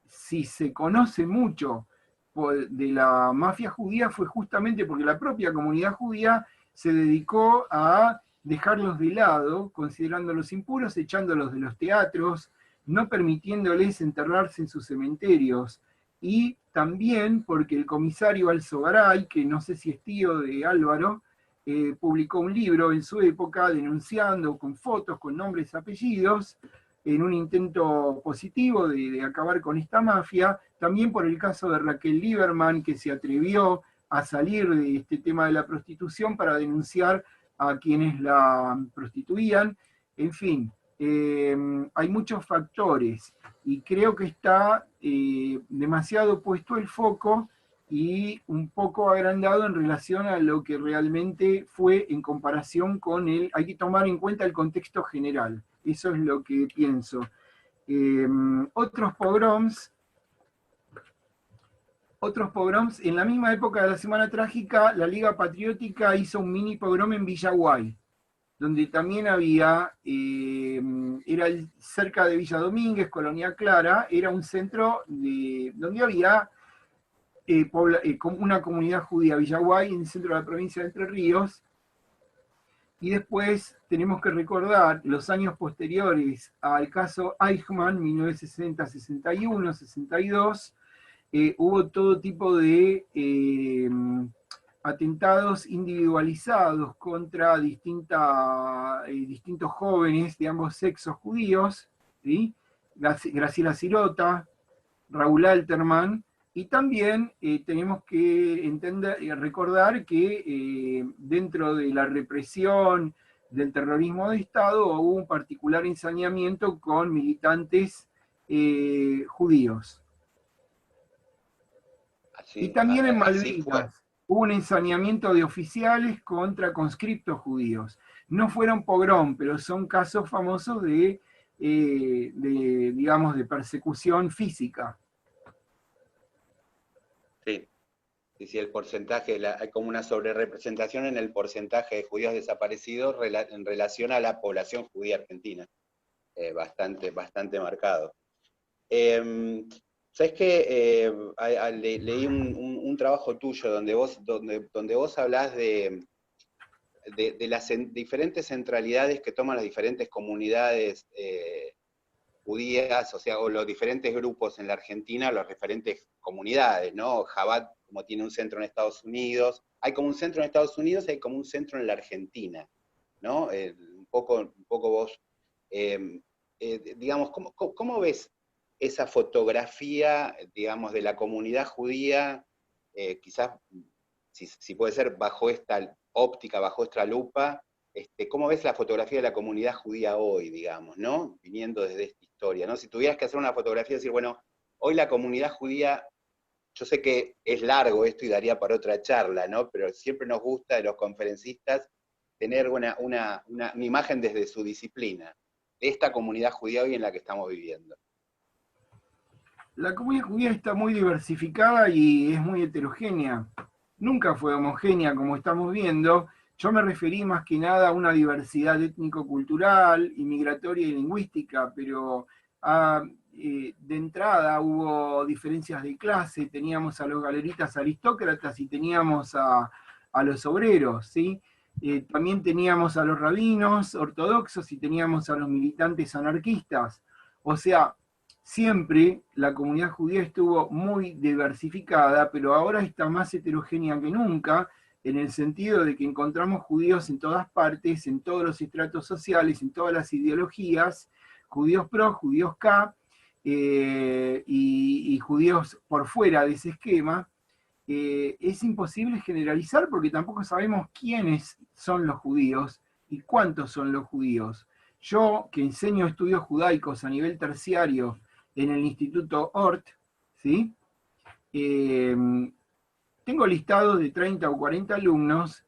si se conoce mucho de la mafia judía fue justamente porque la propia comunidad judía se dedicó a dejarlos de lado, considerándolos impuros, echándolos de los teatros, no permitiéndoles enterrarse en sus cementerios. Y también porque el comisario Alzogaray, que no sé si es tío de Álvaro, publicó un libro en su época denunciando con fotos, con nombres y apellidos, en un intento positivo de acabar con esta mafia. También por el caso de Raquel Lieberman, que se atrevió a salir de este tema de la prostitución para denunciar a quienes la prostituían. En fin, hay muchos factores, y creo que está demasiado puesto el foco y un poco agrandado en relación a lo que realmente fue en comparación con él. Hay que tomar en cuenta el contexto general. Eso es lo que pienso. Otros pogroms, en la misma época de la Semana Trágica, la Liga Patriótica hizo un mini pogrom en Villaguay, donde también había, era cerca de Villa Domínguez, Colonia Clara, era un centro donde había una comunidad judía, Villaguay, en el centro de la provincia de Entre Ríos. Y después tenemos que recordar los años posteriores al caso Eichmann, 1960, 61, 62, hubo todo tipo de atentados individualizados contra distintos jóvenes de ambos sexos judíos, ¿sí? Graciela Sirota, Raúl Alterman, y también tenemos que recordar que dentro de la represión del terrorismo de Estado hubo un particular ensañamiento con militantes judíos. Y también en Malvinas hubo un ensañamiento de oficiales contra conscriptos judíos. No fueron pogrom, pero son casos famosos digamos, de persecución física. Sí, el porcentaje, hay como una sobrerepresentación en el porcentaje de judíos desaparecidos en relación a la población judía argentina. Bastante marcado. ¿Sabes qué? Leí un trabajo tuyo donde vos hablás de las diferentes centralidades que toman las diferentes comunidades judías, o sea, o los diferentes grupos en la Argentina, las diferentes comunidades, ¿no? Jabat, como tiene un centro en Estados Unidos, hay como un centro en Estados Unidos, hay como un centro en la Argentina. ¿no? Un poco vos, digamos, ¿cómo ves esa fotografía, digamos, de la comunidad judía, quizás, si puede ser bajo esta óptica, bajo esta lupa, ¿cómo ves la fotografía de la comunidad judía hoy, digamos, ¿no? Viniendo desde esta historia, ¿no? Si tuvieras que hacer una fotografía, decir, bueno, hoy la comunidad judía, yo sé que es largo esto y daría para otra charla, ¿no? Pero siempre nos gusta de los conferencistas tener una imagen desde su disciplina, de esta comunidad judía hoy en la que estamos viviendo. La comunidad judía está muy diversificada y es muy heterogénea. Nunca fue homogénea como estamos viendo. Yo me referí más que nada a una diversidad étnico-cultural, inmigratoria y lingüística, pero de entrada hubo diferencias de clase, teníamos a los galeritas aristócratas y teníamos a los obreros, ¿sí? También teníamos a los rabinos ortodoxos y teníamos a los militantes anarquistas. O sea, siempre la comunidad judía estuvo muy diversificada, pero ahora está más heterogénea que nunca, en el sentido de que encontramos judíos en todas partes, en todos los estratos sociales, en todas las ideologías, judíos pro, judíos K, y judíos por fuera de ese esquema. Es imposible generalizar porque tampoco sabemos quiénes son los judíos y cuántos son los judíos. Yo, que enseño estudios judaicos a nivel terciario en el Instituto Ort, ¿sí? Tengo listados de 30 o 40 alumnos,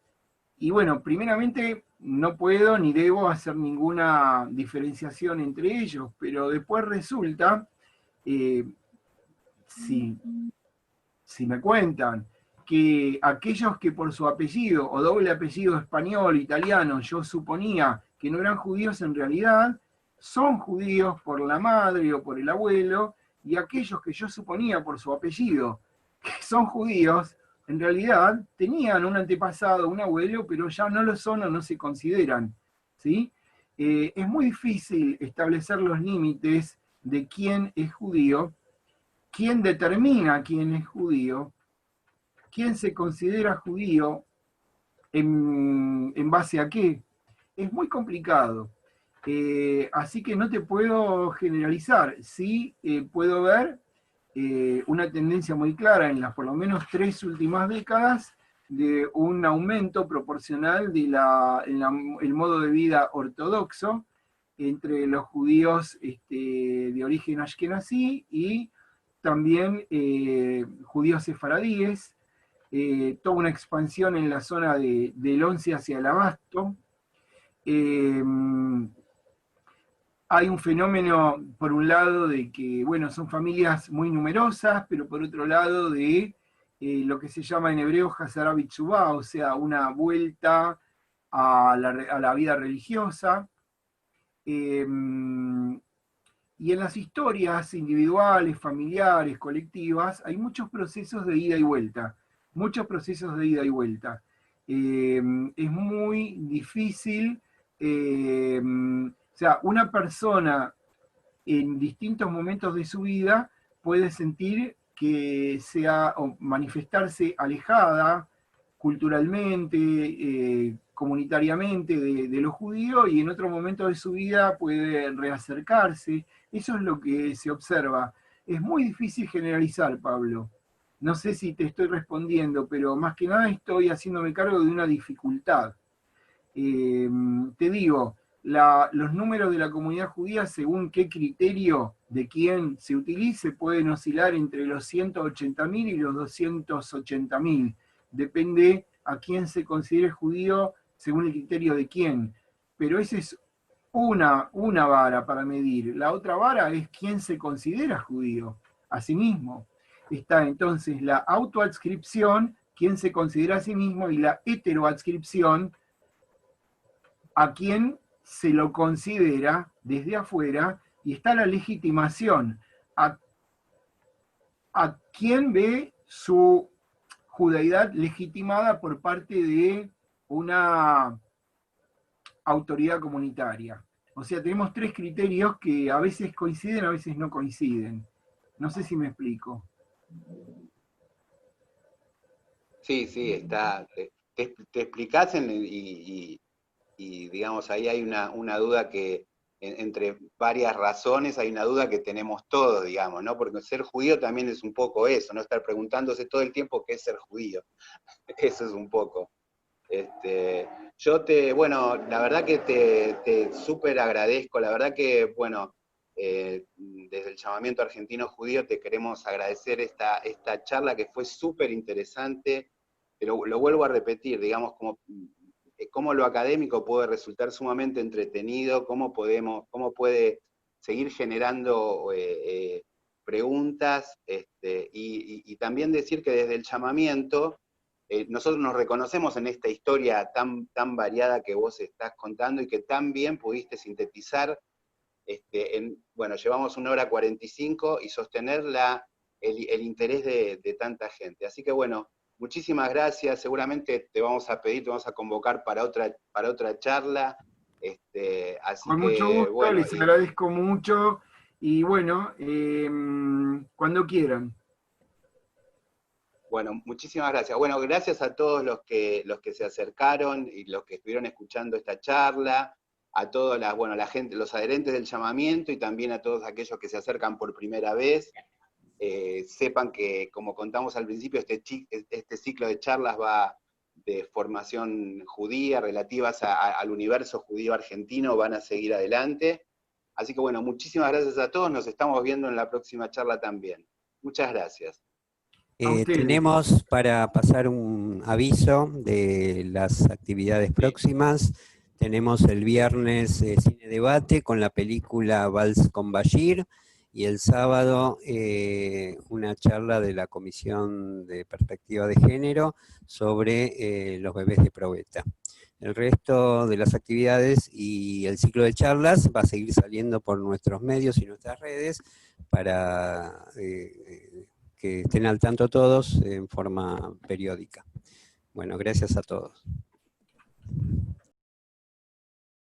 y bueno, primeramente no puedo ni debo hacer ninguna diferenciación entre ellos, pero después resulta, si me cuentan, que aquellos que por su apellido o doble apellido español, italiano, yo suponía que no eran judíos, en realidad son judíos por la madre o por el abuelo, y aquellos que yo suponía por su apellido que son judíos, en realidad tenían un antepasado, un abuelo, pero ya no lo son o no se consideran, ¿sí? Es muy difícil establecer los límites de quién es judío, quién determina quién es judío, quién se considera judío, en base a qué. Es muy complicado. Así que no te puedo generalizar. Sí puedo ver una tendencia muy clara en las por lo menos 3 últimas décadas de un aumento proporcional de el modo de vida ortodoxo entre los judíos de origen ashkenazí y también judíos sefaradíes, toda una expansión en la zona del Once hacia el Abasto. Hay un fenómeno, por un lado, de que, bueno, son familias muy numerosas, pero por otro lado de lo que se llama en hebreo Hazara Bitsubá, o sea, una vuelta a la vida religiosa. Y en las historias individuales, familiares, colectivas, hay muchos procesos de ida y vuelta, muchos procesos de ida y vuelta. Es muy difícil, o sea, una persona en distintos momentos de su vida puede sentir que sea, o manifestarse alejada culturalmente, comunitariamente de lo judío, y en otro momento de su vida puede reacercarse. Eso es lo que se observa. Es muy difícil generalizar, Pablo. No sé si te estoy respondiendo, pero más que nada estoy haciéndome cargo de una dificultad. Te digo, los números de la comunidad judía, según qué criterio de quién se utilice, pueden oscilar entre los 180.000 y los 280.000. Depende a quién se considere judío según el criterio de quién. Pero esa es una vara para medir. La otra vara es quién se considera judío a sí mismo. Está entonces la autoadscripción, quién se considera a sí mismo, y la heteroadscripción, a quién se lo considera desde afuera, y está la legitimación, a quién ve su judaidad legitimada por parte de una autoridad comunitaria. O sea, tenemos 3 criterios que a veces coinciden, a veces no coinciden. No sé si me explico. Sí, está. Te explicás y digamos, ahí hay una duda que, entre varias razones, hay una duda que tenemos todos, digamos, ¿no? Porque ser judío también es un poco eso, no estar preguntándose todo el tiempo qué es ser judío. Eso es un poco. Bueno, la verdad que te súper agradezco, la verdad que, bueno, desde el Llamamiento Argentino Judío te queremos agradecer esta charla que fue súper interesante, pero lo vuelvo a repetir, digamos, cómo lo académico puede resultar sumamente entretenido, cómo puede seguir generando preguntas, y también decir que desde el llamamiento, nosotros nos reconocemos en esta historia tan variada que vos estás contando y que tan bien pudiste sintetizar. Bueno, llevamos 1 hora 45 y sostener el interés de tanta gente. Así que bueno, muchísimas gracias. Seguramente te vamos a convocar para otra charla. Así Con que, mucho gusto, bueno, les agradezco mucho. Y bueno, cuando quieran. Bueno, muchísimas gracias. Bueno, gracias a todos los que se acercaron y los que estuvieron escuchando esta charla, a todos la gente, los adherentes del llamamiento y también a todos aquellos que se acercan por primera vez. Sepan que, como contamos al principio, este ciclo de charlas va de formación judía, relativas al universo judío argentino, van a seguir adelante. Así que bueno, muchísimas gracias a todos, nos estamos viendo en la próxima charla también. Muchas gracias. Tenemos para pasar un aviso de las actividades próximas. Tenemos el viernes cine debate con la película Vals con Bashir, y el sábado una charla de la Comisión de Perspectiva de Género sobre los bebés de probeta. El resto de las actividades y el ciclo de charlas va a seguir saliendo por nuestros medios y nuestras redes para que estén al tanto todos en forma periódica. Bueno, gracias a todos.